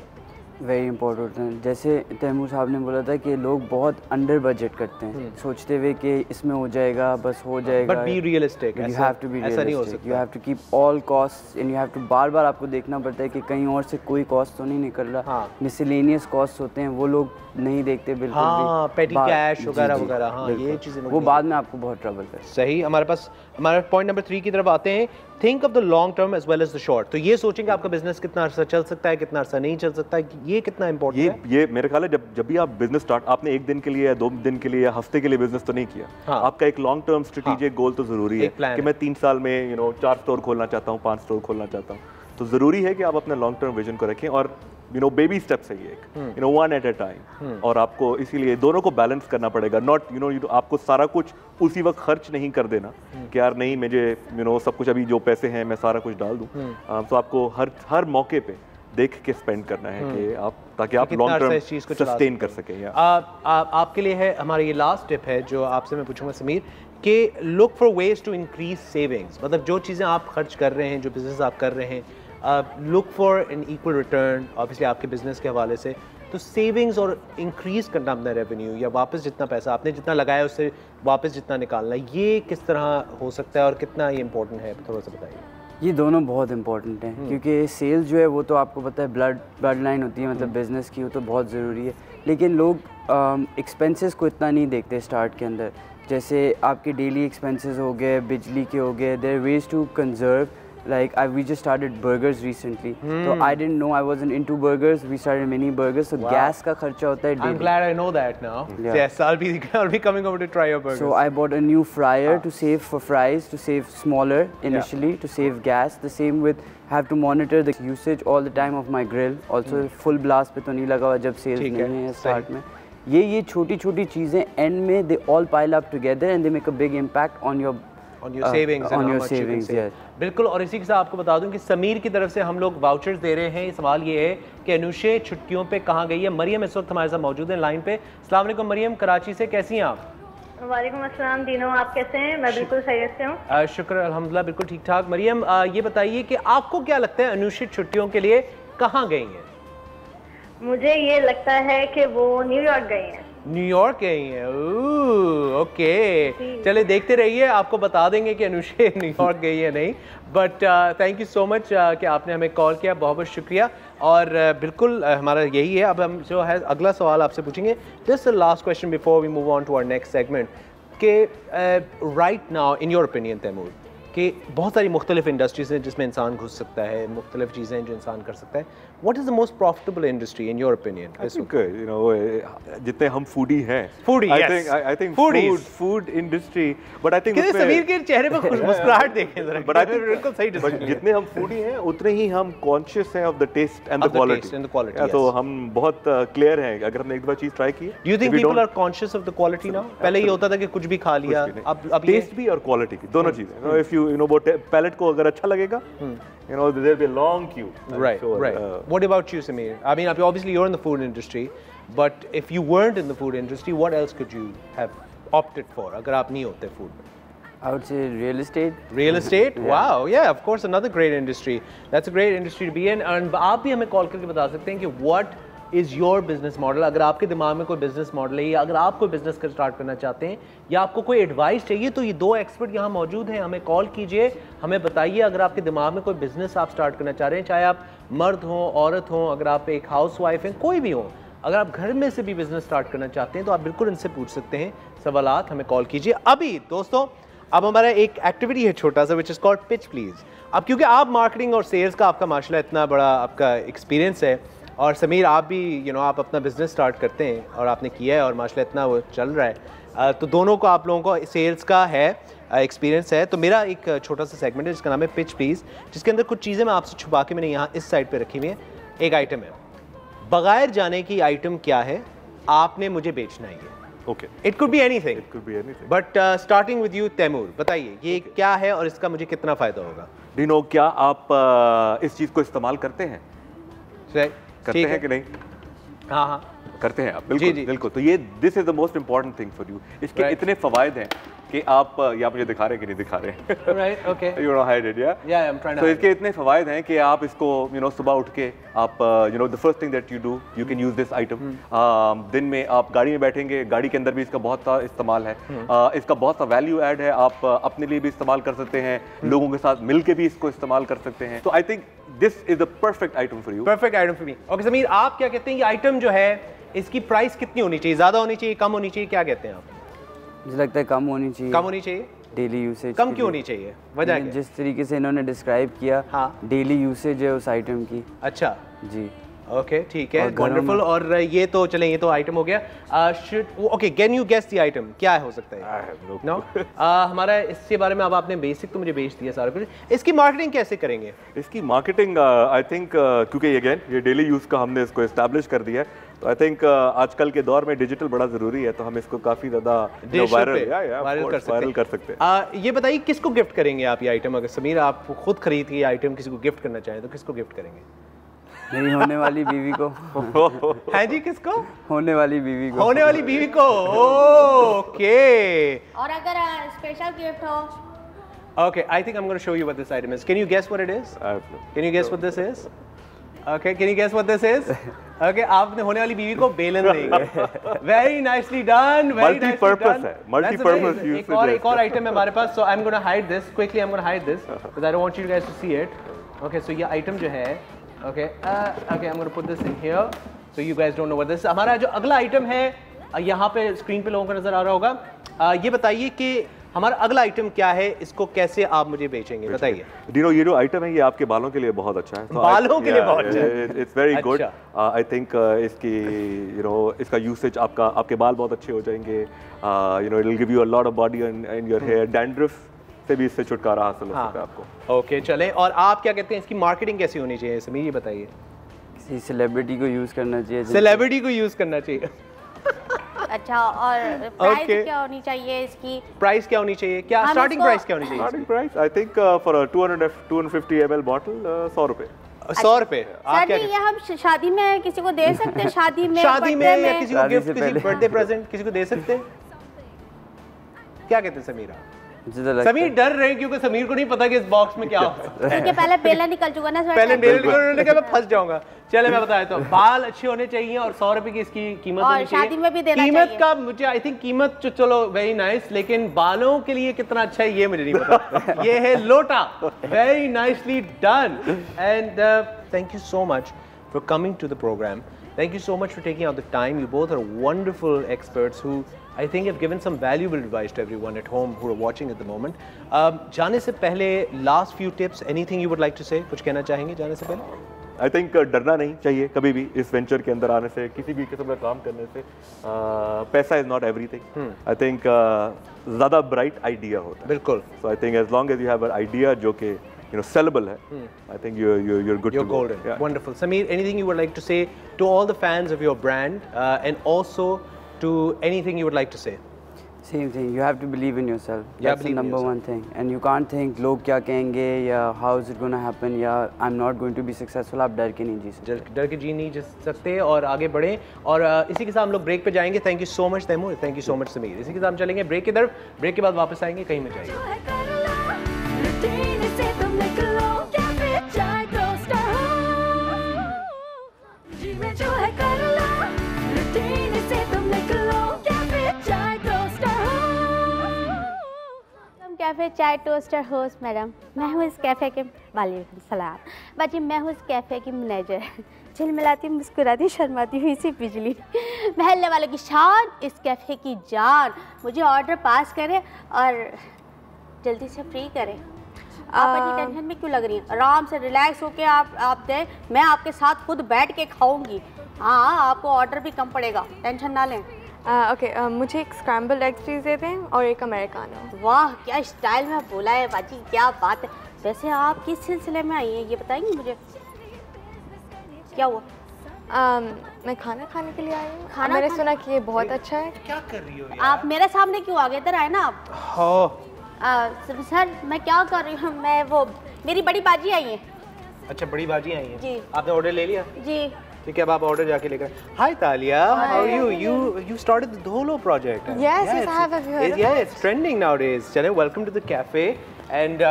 वेरी इंपॉर्टेंट है। जैसे तैमूर साहब ने बोला था कि लोग बहुत अंडर बजट करते हैं, सोचते हुए कि इसमें हो जाएगा, बस हो जाएगा। But be realistic, you have to be realistic, you have to keep all cost and you have to बार बार आपको देखना पड़ता है कि कहीं और से कोई कॉस्ट तो नहीं निकल रहा। मिसलेनियस कॉस्ट होते हैं वो लोग नहीं देखते बिल्कुल भी, पेटी कैश वगैरह वगैरह, हाँ ये चीज़ें वो बाद में आपको बहुत ट्रबल है। सही। हमारे पास हमारा पॉइंट नंबर 3 की तरफ आते हैं, think of the long term as well as the short. तो ये सोचेंगे आपका बिजनेस कितना अर्सा चल सकता है, कितना अर्सा नहीं चल सकता है, ये कितना इंपॉर्टेंट है। ये मेरे ख्याल है जब भी आप बिजनेस स्टार्ट, आपने एक दिन के लिए या 2 दिन के लिए या हफ्ते के लिए बिजनेस तो नहीं किया। आपका एक लॉन्ग टर्म स्ट्रेटेजिक गोल तो जरूरी है कि मैं 3 साल में 4 स्टोर खोलना चाहता हूँ, 5 स्टोर खोलना चाहता हूँ। तो जरूरी है कि आप अपने लॉन्ग टर्म विजन को रखें और बेबी स्टेप्स है ये एक, वन एट ए टाइम। और आपको इसीलिए दोनों को बैलेंस करना पड़ेगा। नॉट आपको सारा कुछ उसी वक्त खर्च नहीं कर देना कि यार नहीं मुझे सब कुछ अभी जो पैसे हैं मैं सारा कुछ डाल दूं। तो आपको हर मौके पे देख के स्पेंड करना है कि आप, ताकि आप लॉन्ग टर्म सस्टेन कर सकें। आपके लिए है हमारी ये लास्ट टिप है जो आपसे मैं पूछूंगा समीर, कि look for ways to increase savings. मतलब जो चीज़ें आप खर्च कर रहे हैं, जो बिजनेस आप कर रहे हैं, look for an equal return obviously आपके बिजनेस के हवाले से। तो सेविंग्स और इंक्रीज करना अपना रेवेन्यू, या वापस जितना पैसा आपने जितना लगाया उससे वापस जितना निकालना, ये किस तरह हो सकता है और कितना ये इंपॉर्टेंट है, थोड़ा सा बताइए। ये दोनों बहुत इंपॉर्टेंट हैं, क्योंकि सेल्स जो है वो तो आपको पता है ब्लड लाइन होती है, मतलब बिज़नेस की, वो तो बहुत ज़रूरी है। लेकिन लोग एक्सपेंसेस को इतना नहीं देखते स्टार्ट के अंदर। जैसे आपके डेली एक्सपेंसेस हो गए, बिजली के हो गए, there ways to conserve. Like we just started burgers recently, so I didn't know, I wasn't into burgers. We started mini burgers, so gas का खर्चा होता है daily. I'm glad I know that now. Yeah. Yes, I'll be coming over to try your burgers. So I bought a new fryer to save for fries, to save smaller initially, to save gas. The same with, have to monitor the usage all the time of my grill. Also full blast पे तो नहीं लगा हुआ जब sales नहीं है start में. ये छोटी छोटी चीज़ें end में they all pile up together and they make a big impact on your On your savings and how much you can save. बिल्कुल, और इसी के साथ आपको बता दूं कि समीर की तरफ से हम लोग वाउचर्स दे रहे हैं। सवाल ये है कि अनुशे छुट्टियों पे कहाँ गई है? मरियम इस वक्त हमारे साथ मौजूद है लाइन पे। अस्सलाम वालेकुम मरियम, कराची से, कैसी हैं आप? वालेकुम अस्सलाम दीनो, आप कैसे हैं? मैं बिल्कुल खैरियत से हूँ। शुक्र अल्हम्दुलिल्लाह, बिल्कुल ठीक ठाक। मरियम ये बताइए कि आपको क्या लगता है अनुशे छुट्टियों के लिए कहाँ गई हैं? मुझे ये लगता है कि वो न्यूयॉर्क गई हैं। न्यूयॉर्क गई हैं, ओके। चले देखते रहिए, आपको बता देंगे कि अनुशे न्यूयॉर्क गई है नहीं। But thank you so much कि आपने हमें कॉल किया, बहुत बहुत शुक्रिया। और बिल्कुल हमारा यही है। अब हम जो है अगला सवाल आपसे पूछेंगे, just the last question before we move on to our next segment, कि right now in your opinion Taimur, कि बहुत सारी मुख्तलिफ इंडस्ट्रीज हैं जिसमें इंसान घुस सकता है, मुख्तलिफ चीज़ें हैं जो इंसान कर सकता है। What is the most profitable industry in your opinion? I think you know जितने हम foodie हैं, foodie, yes. I think food industry, but I think कितने समीर के चेहरे पर मुस्कुराहट देखें जरा। But I think बिल्कुल सही decision। जितने हम foodie हैं उतने ही हम conscious हैं of the taste and the quality। तो हम बहुत clear हैं अगर हमने एक बार चीज़ try की। Do you think people are conscious of the quality now? पहले ये होता था कि कुछ भी खा लिया, अब taste भी और quality भी दोनों चीज़ें। If you know palate को अगर अच्छा लगेगा, you know there'll be a long queue. Right, right. What about you, Sameer? I mean, obviously you're in the food industry, but if you weren't in the food industry, what else could you have opted for? अगर आप नहीं होते food में? I would say real estate. Real estate? Yeah. Wow, yeah, of course, another great industry. That's a great industry to be in. And आप भी हमें call करके बता सकते हैं कि what is your business model? अगर आपके दिमाग में कोई बिजनेस मॉडल है, या अगर आप कोई बिजनेस कर स्टार्ट करना चाहते हैं, या आपको कोई एडवाइस चाहिए, तो ये दो एक्सपर्ट यहाँ मौजूद हैं। हमें कॉल कीजिए, हमें बताइए अगर आपके दिमाग में कोई बिजनेस आप स्टार्ट करना चाह रहे हैं, चाहे आप मर्द हों, औरत हों, अगर आप एक हाउस वाइफ हैं, कोई भी हो, अगर आप घर में से भी बिजनेस स्टार्ट करना चाहते हैं तो आप बिल्कुल इनसे पूछ सकते हैं सवालात। हमें कॉल कीजिए अभी। दोस्तों, अब हमारा एक एक्टिविटी है छोटा सा, which is called pitch please. अब क्योंकि आप मार्केटिंग और सेल्स का आपका माशाल्लाह इतना बड़ा आपका एक्सपीरियंस है, और समीर आप भी आप अपना बिजनेस स्टार्ट करते हैं और आपने किया है और माशाल्लाह इतना वो चल रहा है, तो दोनों को आप लोगों को सेल्स का है एक्सपीरियंस है। तो मेरा एक छोटा सा सेगमेंट है जिसका नाम है पिच प्लीज़, जिसके अंदर कुछ चीज़ें मैं आपसे छुपा के मैंने यहाँ इस साइड पे रखी हुई है। एक आइटम है, बगैर जाने की आइटम क्या है, आपने मुझे बेचना ही है। Okay, it could be anything, but starting with you Taimur, बताइए ये क्या है और इसका मुझे कितना फ़ायदा होगा। डीनो, क्या आप इस चीज़ को इस्तेमाल करते हैं? करते हैं कि नहीं? हाँ हाँ करते हैं आप, बिल्कुल जी। बिल्कुल। तो ये this is the most important thing for you. इसके इतने फवायद हैं कि आप मुझे दिखा रहे हैं कि नहीं दिखा रहे हैं? Right, okay, you know hide it, या आई एम ट्राइंग टू। तो इसके इतने फवायद हैं कि आप इसको सुबह उठ के आप the first thing that you do, you can use this item. दिन में आप गाड़ी में बैठेंगे, गाड़ी के अंदर भी इसका बहुत सा इस्तेमाल है। इसका बहुत सा वैल्यू ऐड है, आप अपने लिए भी इस्तेमाल कर सकते हैं, लोगों के साथ मिल के भी इसको इस्तेमाल कर सकते हैं। तो I think this is the perfect item for you. Perfect item for me. Okay Sameer, आप क्या कहते हैं, ये आइटम जो है इसकी प्राइस कितनी होनी चाहिए? ज़्यादा होनी चाहिए, कम होनी चाहिए, क्या कहते हैं आप? मुझे लगता है कम होनी चाहिए। कम होनी चाहिए, डेली यूसेज। कम क्यों होनी चाहिए, वजह क्या? जिस तरीके से इन्होंने डिस्क्राइब किया, हाँ, डेली यूसेज है उस आइटम की। अच्छा जी, ओके, ठीक है, वंडरफुल। और ये तो चलें, ये तो आइटम हो गया। Okay, can you guess the item क्या हो सकता है? नो हमारा इसके बारे में अब आपने बेसिक तो मुझे बेच दिया सारा कुछ। इसकी मार्केटिंग कैसे करेंगे? इसकी मार्केटिंग आई थिंक क्योंकि अगेन ये डेली यूज़ का हमने इसको इस्टेब्लिश कर दिया है, तो आई थिंक आजकल के दौर में डिजिटल बड़ा ज़रूरी है, तो हम इसको काफ़ी ज़्यादा वायरल कर सकते हैं। ये बताइए किसको गिफ्ट करेंगे आप ये आइटम? अगर समीर आप खुद खरीद के ये आइटम किसी को गिफ्ट करना चाहें तो किसको गिफ्ट करेंगे? मेरी होने वाली बीवी को। है जी, किसको? होने वाली बीवी को। होने वाली बीवी को, ओके। और अगर स्पेशल गिफ्ट हो? Okay, I think I'm going to show you what this item is. Can you guess what it is? Can you guess what this is? Okay, can you guess what this is? Okay, आपने होने वाली बीवी को बेलन देंगे। Very nicely done. Very nicely done. Multi-purpose use। एक और item है हमारे पास, so I'm going to hide this quickly. I'm going to hide this because I don't want you guys to see it. Okay, so ये item जो है, okay, I'm going to put this in here, so you guys don't know what this is. हमारा जो अगला item है, यहाँ पे screen पे लोगों को नजर आ रहा होगा। ये बताइए कि हमारा अगला आइटम क्या है, इसको कैसे आप मुझे बेचेंगे, बताइए। डीनो, ये जो आइटम है ये आपके बालों के लिए बहुत अच्छा है। बालों के लिए बहुत अच्छा है, it's very good. I think इसकी इसका यूसेज आपके बाल बहुत अच्छे हो जाएंगे। It will give you a lot of body in your hair. Dandruff से भी इससे छुटकारा हासिल हो सकता है आपको। ओके, चलें। और आप क्या कहते हैं इसकी मार्केटिंग कैसी होनी चाहिए समीर, ये बताइए। किसी सेलिब्रिटी को यूज़ करना चाहिए। सेलिब्रिटी को यूज़ करना चाहिए। अच्छा, अच्छा, और प्राइस क्या होनी चाहिए इसकी? प्राइस क्या होनी चाहिए? क्या स्टार्टिंग प्राइस क्या होनी चाहिए? Starting price I think for a 250 ml bottle 100 रुपए। 100 रुपए। सर जी, ये हम शादी में किसी को दे सकते हैं? शादी में या किसी को गिफ्ट, किसी बर्थडे प्रेजेंट किसी को दे सकते हैं? क्या कहते हैं समीरा? समीर डर रहे क्योंकि समीर को नहीं पता कि इस बॉक्स में क्या होता है। क्योंकि पहले बेला निकल चुका ना, पहले बेला निकल के मैं फंस जाऊंगा। चले मैं बताया तो बाल अच्छे होने चाहिए और 100 रुपए की इसकी कीमत होनी चाहिए। शादी में भी देना कीमत चाहिए। का मुझे आई थिंक कीमत चलो वेरी नाइस, लेकिन बालों के लिए कितना अच्छा है ये मुझे नहीं पता। ये है लोटा, very nicely done and thank you so much for coming to the program. Thank you so much for taking out the time. You both are wonderful experts who I think have given some valuable advice to everyone at home who are watching at the moment. जाने से पहले last few tips, anything you would like to say? कुछ कहना चाहेंगे जाने से पहले? I think डरना नहीं चाहिए कभी भी इस वेंचर के अंदर आने से, किसी भी किस्म का काम करने से। पैसा is not everything. I think ज़्यादा bright idea होता है। बिल्कुल। So I think as long as you have an idea जो कि sellable है, I think you're good to go. Golden. Yeah. Wonderful. Sameer, anything you would like to say to all the fans of your brand and also to anything you would like to say? Same thing. You have to believe in yourself. That's the number one thing. And you can't think लोग क्या कहेंगे या how is it going to happen या I'm not going to be successful. आप डर के नहीं जी सकते। डर के जी नहीं जी सकते और आगे बढ़े। और इसी के साथ हम लोग ब्रेक पे जाएंगे। Thank you so much Taimur, thank you so much Sameer. इसी के साथ हम चलेंगे ब्रेक की तरफ। ब्रेक के बाद वापस आएंगे, कहीं में जाइए। कैफे चाय टोस्टर होस्ट मैडम, मैं हूँ इस कैफ़े के वालेकुम सलाम बाजी, मैं हूँ इस कैफ़े की मैनेजर। झिलमिलाती मुस्कुराती शर्माती हुई सी बिजली, महल्ले वालों की शान, इस कैफ़े की जान। मुझे ऑर्डर पास करें और जल्दी से फ्री करें। आप इतनी टेंशन में क्यों लग रही हैं? आराम से रिलैक्स होके आप दें, मैं आपके साथ खुद बैठ के खाऊंगी। हाँ, आपको ऑर्डर भी कम पड़ेगा, टेंशन ना लें। ओके, मुझे एक स्क्रैम्बल्ड एग चीज़ दे दें और एक अमेरिकानो। वाह, क्या स्टाइल में बोला है बाजी, क्या बात है। वैसे आप किस सिलसिले में आई हैं ये बताएंगी मुझे, क्या हुआ? मैं खाना खाने के लिए आई हूँ। मैंने सुना कि ये बहुत अच्छा है। क्या कर रही हो यार? आप मेरे सामने क्यों आ गए? इधर आए ना आप। सर मैं क्या कर रही हूँ, मैं वो मेरी बड़ी बाजी आई है। अच्छा, बड़ी बाजी आई है जी। आपने ऑर्डर ले लिया? जी ठीक है, अब आप ऑर्डर जाके लेकर। Hi Talia, how are you? You started the Dholo project. Yes, I have. Have you heard of it? Yeah, it's trending nowadays. चलें, welcome to the cafe and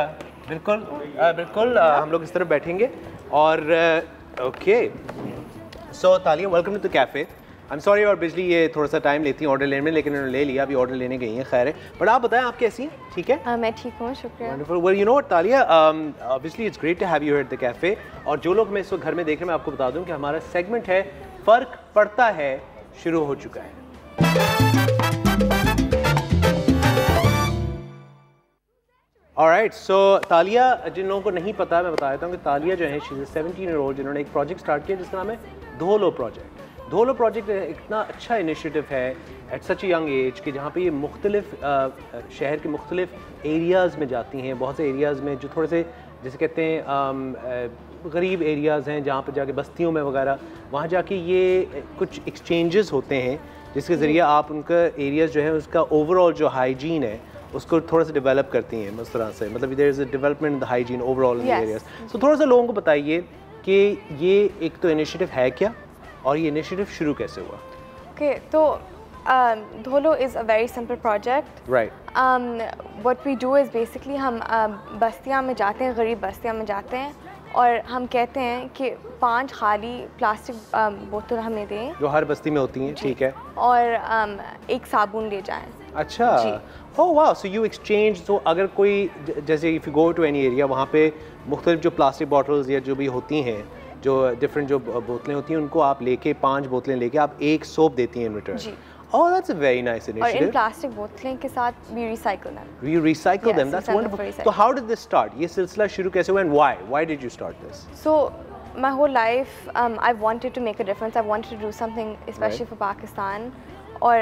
बिल्कुल हम लोग इस तरफ बैठेंगे और okay. So Talya, welcome to the cafe. I'm sorry और बिजली ये थोड़ा सा टाइम लेती हैं ऑर्डर लेने में, लेकिन उन्होंने ले लिया, अभी ऑर्डर लेने गई हैं। खैर है, बट आप बताएं आप कैसी हैं? ठीक है? मैं ठीक हूँ, शुक्रिया। Wonderful. Well, you know what, Talya, obviously it's great to have you here at the cafe. और जो लोग मैं इस वक्त घर में देख रहे हैं, मैं आपको बता दूं कि हमारा सेगमेंट है फर्क पड़ता है, शुरू हो चुका है। Alright, so तालिया, जिन लोगों को नहीं पता मैं बता देता हूँ कि तालिया जो है, she's a 17-year-old जिन्होंने एक प्रोजेक्ट स्टार्ट किया जिसका नाम है धोलो प्रोजेक्ट। धोलो प्रोजेक्ट इतना अच्छा इनिशिएटिव है at such a young age कि जहाँ पे ये मुख्तलिफ शहर के मुख्तलिफ एरियाज़ में जाती हैं। बहुत से एरियाज़ में जो थोड़े से जैसे कहते हैं गरीब एरियाज़ हैं, जहाँ पे जाके बस्तियों में वगैरह, वहाँ जाके ये कुछ एक्सचेंजेस होते हैं जिसके ज़रिए आप उनका एरियाज़ जो है उसका ओवरऑल जो हाइजीन है उसको थोड़ा सा डेवलप करती हैं। उस तरह से मतलब there is a development in the hygiene overall in the areas. तो थोड़ा सा लोगों को बताइए कि ये एक तो इनिशिएटिव है क्या और ये इनिशिएटिव शुरू कैसे हुआ? ओके, तो Dholo is a very simple project. Right. What we do is basically हम बस्तियाँ में जाते हैं, गरीब बस्तियाँ में जाते हैं और हम कहते हैं कि 5 खाली प्लास्टिक बोतल हमें दें जो हर बस्ती में होती हैं, ठीक है, और एक साबुन ले जाएं। अच्छा, oh wow, so you exchange। तो अगर कोई जैसे if you go to any area वहाँ पे मुख्तलिफ जो प्लास्टिक बॉटल्स या जो भी होती हैं, जो डिफरेंट जो बोतलें होती हैं, उनको आप लेके 5 बोतलें लेके आप एक सोप देती हैं in return. Oh, that's a very nice initiative. और इन प्लास्टिक बोतलें के साथ we recycle them. We recycle them. That's wonderful. So how did this start? ये सिलसिला शुरू कैसे हुआ and why? Why did you start this? So my whole life I wanted to make a difference. I wanted to do something especially for Pakistan. और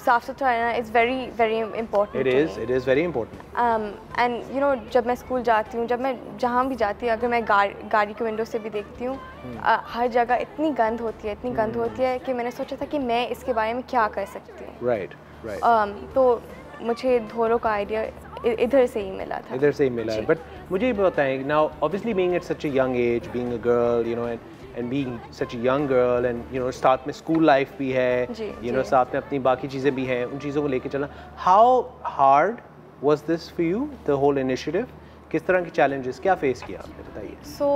साफ सुथरा रहना is very important. It is very important. And you know जब मैं school जाती हूँ, जब मैं जहाँ भी जाती हूँ, अगर मैं गाड़ी के विंडो से भी देखती हूँ, हर जगह इतनी गंद होती है कि मैंने सोचा था कि मैं इसके बारे में क्या कर सकती हूँ। राइट। तो मुझे धोलो का आइडिया इधर से ही मिला था। बट मुझे ये बताएं, now obviously being at such a young age, being a girl, you know, and being such a young girl, and you know साथ में स्कूल लाइफ भी है, यू नो साथ में अपनी बाकी चीज़ें भी हैं, उन चीज़ों को लेके चलना, how hard was this for you, the whole initiative? किस तरह के चैलेंजेस क्या फेस किया आपने, बताइए। सो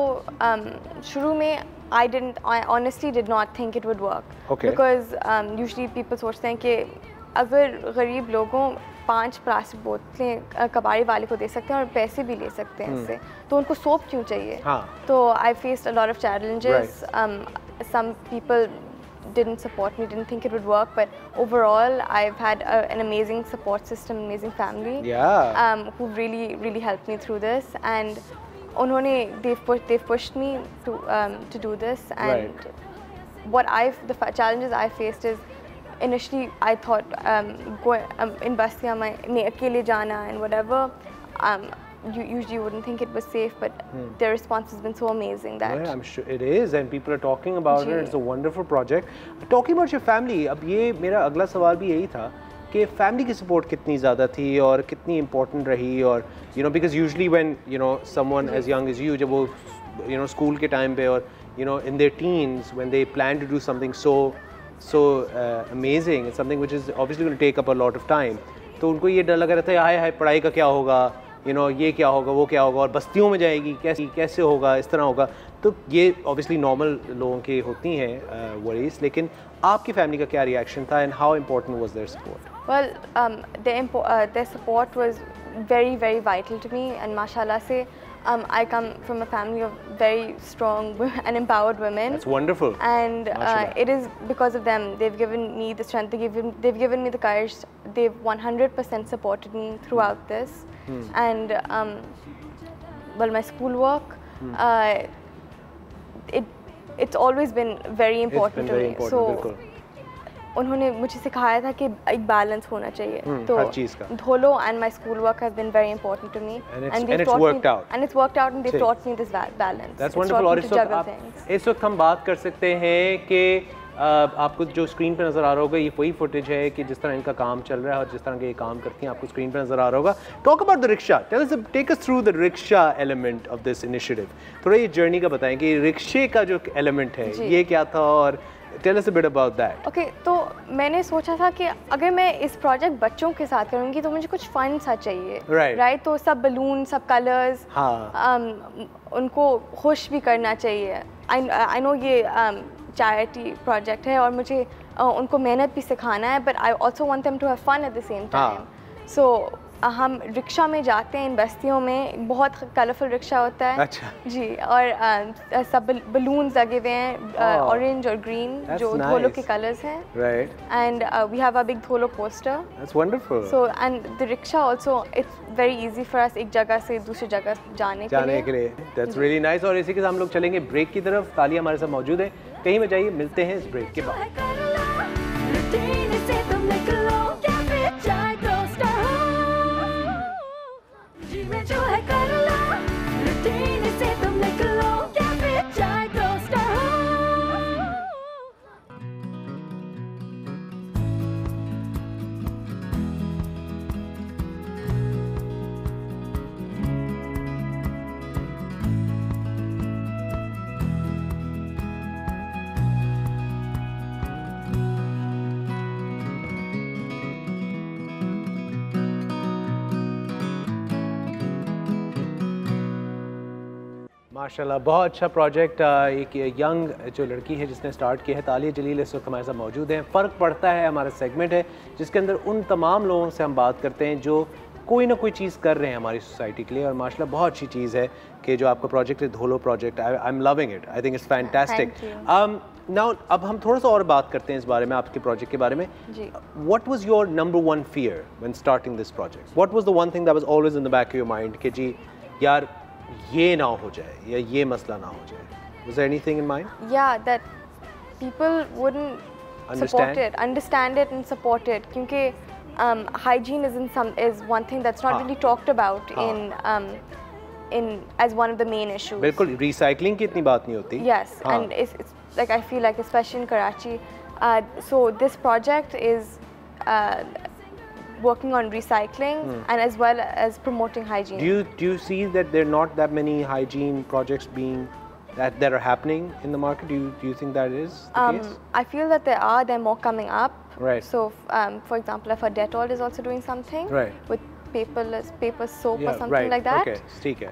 शुरू में I honestly did not think it would work. Okay. Because usually people सोचते हैं कि अगर गरीब लोगों 5 प्लास्टिक बोतलें कबाड़ी वाले को दे सकते हैं और पैसे भी ले सकते हैं इससे, तो उनको सोप क्यों चाहिए? तो I faced a lot of challenges. Some people didn't support me, didn't think it would work, but overall I've had an amazing support system, amazing family, who really helped me through this, and they've pushed me to do this. And the challenges I faced is, initially I thought in Bastia mein akele jana and whatever, you usually wouldn't think it was safe, but their response has been so amazing that I'm sure it is, and people are talking about it. It's a wonderful project. Talking about your family, अब ये मेरा अगला सवाल भी यही था कि family की सपोर्ट कितनी ज़्यादा थी और कितनी इम्पोर्टेंट रही, और you know because usually when you know someone as young as you, जब वो यू नो स्कूल के टाइम पे और you know in their teens when they plan to do something so amazing, it's something which is obviously going to take up a lot of time, तो उनको ये डर लगा रहता है हाय हाय पढ़ाई का क्या होगा, यू नो ये क्या होगा वो क्या होगा, और बस्तियों में जाएगी कैसे होगा, इस तरह होगा, तो ये ऑब्वियसली नॉर्मल लोगों की होती हैं वरीज, लेकिन आपकी फैमिली का क्या रिएक्शन था, and how important was their support? Well, their support was very vital to me, and mashallah se, I come from a family of very strong and empowered women. That's wonderful. And it is because of them. They've given me the strength. They've given me the courage. They've 100% supported me throughout this. And well, my schoolwork, it's always been very important to me. So उन्होंने मुझे सिखाया था कि एक balance होना चाहिए, तो हर चीज़ का। धोलो and my schoolwork has been very important to me, and it's worked out. And it's worked out, and they've taught me this balance. That's wonderful. और इस वक्त हम बात कर सकते हैं कि आपको जो स्क्रीन पे नज़र आ रहा होगा ये वही फुटेज है कि जिस तरह इनका काम चल रहा है और जिस तरह के ये काम करती हैं, आपको स्क्रीन पे नज़र आ रहा होगा। Talk about the rickshaw, take us through the rickshaw element of this initiative. थोड़ा ये जर्नी का बताएं कि रिक्शे का जो एलिमेंट है ये क्या था, और tell us a bit about that. Okay, तो मैंने सोचा था कि अगर मैं इस प्रोजेक्ट बच्चों के साथ करूँगी तो मुझे कुछ फन सा चाहिए, राइट? तो सब बलून, सब कलर्स, उनको खुश भी करना चाहिए। आई नो ये चैरिटी प्रोजेक्ट है और मुझे उनको मेहनत भी सिखाना है, but I also want them to have fun at the same time. So हम रिक्शा में जाते हैं इन बस्तियों में, बहुत कलरफुल रिक्शा होता है। अच्छा। जी, और सब बलून्स लगे हुए हैं, ऑरेंज और ग्रीन, जो धोलो के कलर्स हैं, right? And we have a big Dholo poster. That's wonderful. So and the rickshaw also, it's very easy for us एक जगह से दूसरी जगह जाने के लिए। That's really nice. और इसी के साथ हम लोग चलेंगे ब्रेक की तरफ। तालिया हमारे साथ मौजूद है, कहीं में जाइए, मिलते हैं इस ब्रेक के बाद। जो है कर लो, रूटीन से तुम निकलो, क्या फिर चाहे दोस्त हो। माशाल्लाह, बहुत अच्छा प्रोजेक्ट। एक यंग जो लड़की है जिसने स्टार्ट किया है, तालिया जलील, इस वक्त हमारे साथ मौजूद हैं। फ़र्क पड़ता है हमारा सेगमेंट है जिसके अंदर उन तमाम लोगों से हम बात करते हैं जो कोई ना कोई चीज़ कर रहे हैं हमारी सोसाइटी के लिए, और माशाल्लाह बहुत अच्छी चीज़ है कि जो आपका प्रोजेक्ट है धोलो project. I am loving it, I think it's fantastic. Now अब हम थोड़ा सा और बात करते हैं इस बारे में, आपके प्रोजेक्ट के बारे में। What was your number one fear when starting this project? What was the one thing that was always in the back of your mind कि जी यार ये ना हो जाए या ये मसला ना हो जाए? Was there anything in mind? Yeah, that people wouldn't understand it and support it. क्योंकि hygiene is one thing that's not really talked about in as one of the main issues. बिल्कुल recycling की इतनी बात नहीं होती. Yes, and it's like I feel like especially in Karachi, so this project is working on recycling and as well as promoting hygiene. Do you see that there are not that many hygiene projects being that are happening in the market? Do you think that is the case? I feel that there are more coming up. Right. So, for example, if a Dettol is also doing something with paper soap or something like that. Okay.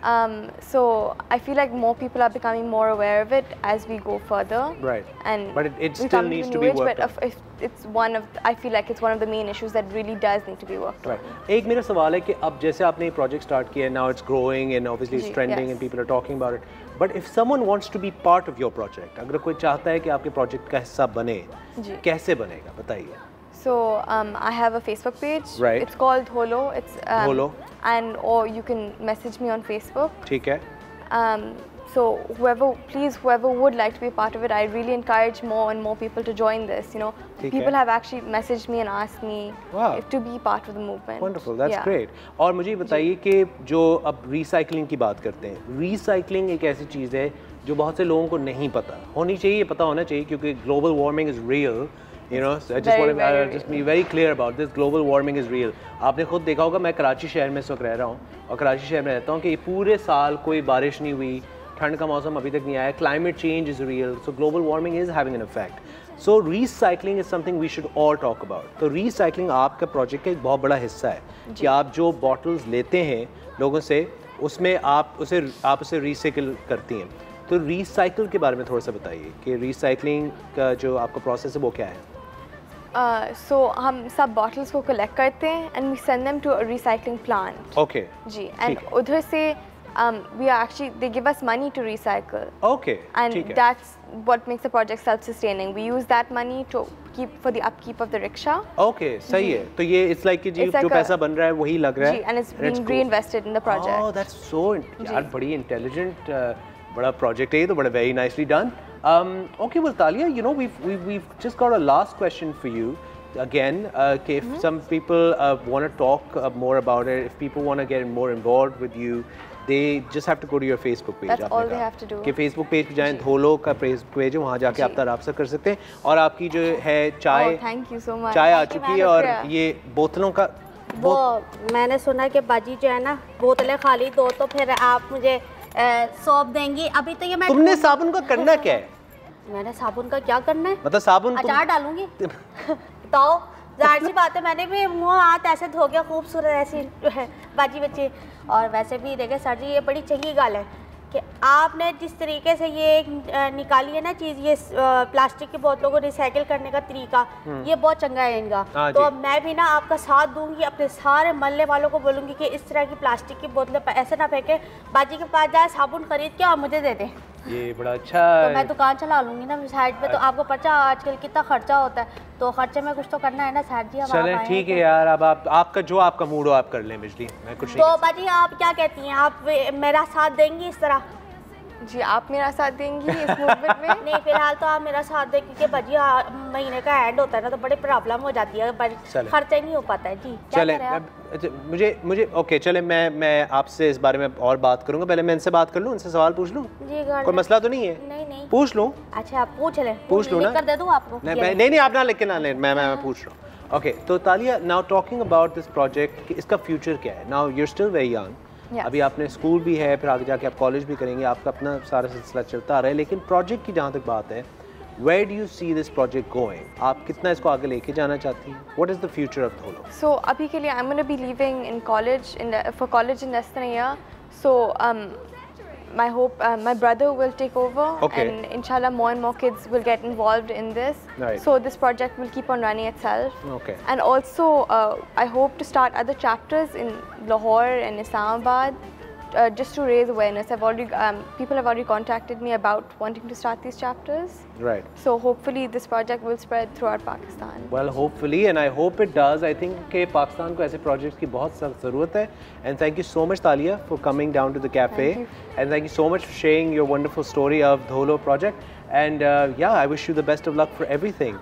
So I feel like more people are becoming more aware of it as we go further. Right. And but it still needs to be worked on. But it's I feel like it's one of the main issues that really does need to be worked on. Right. एक मेरा सवाल है कि अब जैसे आपने ये project start किया, now it's growing and obviously it's trending and people are talking about it. But if someone wants to be part of your project, अगर कोई चाहता है कि आपके project का हिस्सा बने, कैसे बनेगा बताइए? So I have a Facebook page. Right. It's called Dholo. It's Dholo. And or you can message me on Facebook. ठीक है. So whoever would like to be a part of it, I really encourage more and more people to join this. You know, people have actually messaged me and asked me to be part of the movement. Wonderful, that's great. और मुझे बताइए कि जो अब recycling की बात करते हैं, recycling एक ऐसी चीज़ है जो बहुत से लोगों को नहीं पता होनी चाहिए, पता होना चाहिए क्योंकि global warming is real. You know, so I just want to just be very clear about this. Global warming is real. आपने खुद देखा होगा, मैं कराची शहर में इस वक्त रह रहा हूँ और कराची शहर में रहता हूँ कि पूरे साल कोई बारिश नहीं हुई, ठंड का मौसम अभी तक नहीं आया. Climate change is real. So global warming is having an effect. So recycling is something we should all talk about. तो recycling आपका project का एक बहुत बड़ा हिस्सा है कि आप जो bottles लेते हैं लोगों से, उसमें आप उसे recycle करती हैं. तो recycle के बारे में थोड़ा सा बताइए कि recycling का जो आपका process है वो क्या है? So हम सब bottles को collect करते हैं and we send them to a recycling plant. Okay. Ji. And उधर से they give us money to recycle. Okay. And that's what makes the project self-sustaining. We use that money to for the upkeep of the rickshaw. Okay, सही है. तो ये it's like कि जो पैसा बन रहा है वही लग रहा है. जी. And it's being reinvested in the project. Oh, that's so यार बड़ी intelligent बड़ा project है ये तो बड़ा very nicely done. Okay, well, Talia, you know, we've just got a last question for you. Again, if some people want to talk more about it, if people want to get more involved with you, they just have to go to your Facebook page. That's all they have to do. कि Facebook page पे जाएं, धोलो का Facebook page है, वहाँ जाके आप राब्ता कर सकते हैं. और आपकी जो है चाय, thank you so much. चाय आ चुकी है और ये बोतलों का वो मैंने सुना कि बाजी जो है ना बोतलें खाली दो तो फिर आप मुझे सौंप देंगी. अभी तो ये मैं तुमने साबुन का करना क्या है? मैंने साबुन का क्या करना है? मतलब साबुन अचार डालूंगी. तो जाहिर सी बात है मैंने भी मुँह हाथ ऐसे धो के खूबसूरत ऐसी है बाजी बच्ची. और वैसे भी देखे सर जी ये बड़ी चंगी गल है कि आपने जिस तरीके से ये निकाली है ना चीज़, ये प्लास्टिक की बोतलों को रिसाइकिल करने का तरीका, ये बहुत चंगा है इनका. तो मैं भी ना आपका साथ दूंगी, अपने सारे मोहल्ले वालों को बोलूँगी कि इस तरह की प्लास्टिक की बोतलें ऐसे ना फेंके, बाजी के पास जाए साबुन खरीद के और मुझे दे दें. ये बड़ा अच्छा तो मैं दुकान चला लूँगी ना साइड पे. तो आपको पता आजकल कितना खर्चा होता है, तो खर्चे में कुछ तो करना है ना सर जी. चलें ठीक है यार, अब आपका जो आपका मूड हो आप कर लें बिजली, मैं कुछ तो बाजी आप क्या कहती हैं, आप मेरा साथ देंगी इस तरह? जी आप मेरा साथ देंगी इस मूवमेंट में? नहीं फिलहाल तो आप मेरा साथ दें क्योंकि बाजी महीने का एंड होता है ना तो बड़ी प्रॉब्लम हो जाती है, खर्चा नहीं हो पाता है. जी चले मुझे ओके चले मैं आपसे इस बारे में और बात करूंगा. पहले मैं इनसे बात कर लूं, उनसे सवाल पूछ लूं. जी कोई मसला तो नहीं है? नहीं पूछ लूं. अच्छा आप पूछ लें. पूछ लूं ना? कर दे दूं आपको? नहीं आप ना लेके ना ले, मैं पूछ रहा हूँ. ओके तो Talia, now talking about this project, इसका फ्यूचर क्या है? Now you are still very young. अभी आपने स्कूल भी है, फिर आगे जाके आप कॉलेज भी करेंगे, आपका अपना सारा सिलसिला चलता आ रहा है. लेकिन प्रोजेक्ट की जहाँ तक बात है, where do you see this project going? आप कितना इसको आगे लेके जाना चाहती हैं? What is the future of Dholo? So अभी के लिए I'm going to be leaving in college for college in less than a year. So my hope my brother will take over, and inshallah more and more kids will get involved in this. Right. So this project will keep on running itself. Okay. And also I hope to start other chapters in Lahore and Islamabad. Just to raise awareness. People have already contacted me about wanting to start these chapters. Right. So hopefully this project will spread throughout Pakistan. Well, hopefully, and I hope it does. I think कि पाकिस्तान को ऐसे projects की बहुत सख्त ज़रूरत है. And thank you so much, Talia, for coming down to the cafe. Thank you. And thank you so much for sharing your wonderful story of Dholo project. And yeah, I wish you the best of luck for everything.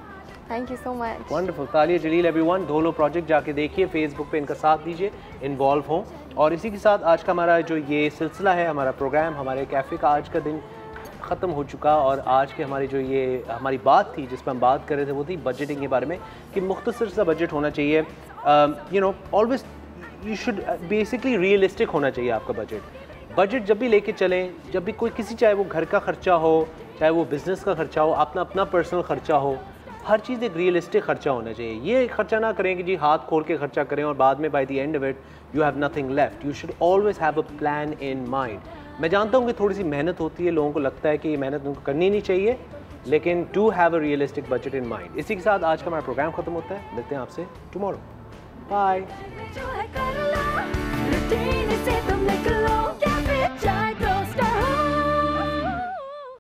Thank you so much. Wonderful. Talia Jaleel everyone, Dholo project जाके देखिए, Facebook पे इनका साथ दीजिए, involve हों। और इसी के साथ आज का हमारा जो ये सिलसिला है, हमारा प्रोग्राम, हमारे कैफ़े का आज का दिन ख़त्म हो चुका। और आज के हमारी जो ये हमारी बात थी जिस पर हम बात कर रहे थे वो थी बजटिंग के बारे में, कि मुख्तसर सा बजट होना चाहिए। You know always you should basically realistic होना चाहिए आपका बजट जब भी लेके चलें, जब भी कोई किसी, चाहे वो घर का ख़र्चा हो, चाहे वो बिज़नेस का ख़र्चा हो, अपना पर्सनल ख़र्चा हो, हर चीज़ एक रियलिस्टिक ख़र्चा होना चाहिए। ये खर्चा ना करें कि जी हाथ खोल के खर्चा करें और बाद में by the end of it you have nothing left. You should always have a plan in mind. मैं जानता हूँ कि थोड़ी सी मेहनत होती है, लोगों को लगता है कि ये मेहनत उनको करनी नहीं चाहिए, लेकिन to have a realistic budget in mind. इसी के साथ आज का हमारा प्रोग्राम ख़त्म होता है। मिलते हैं आपसे टुमारो। बाय।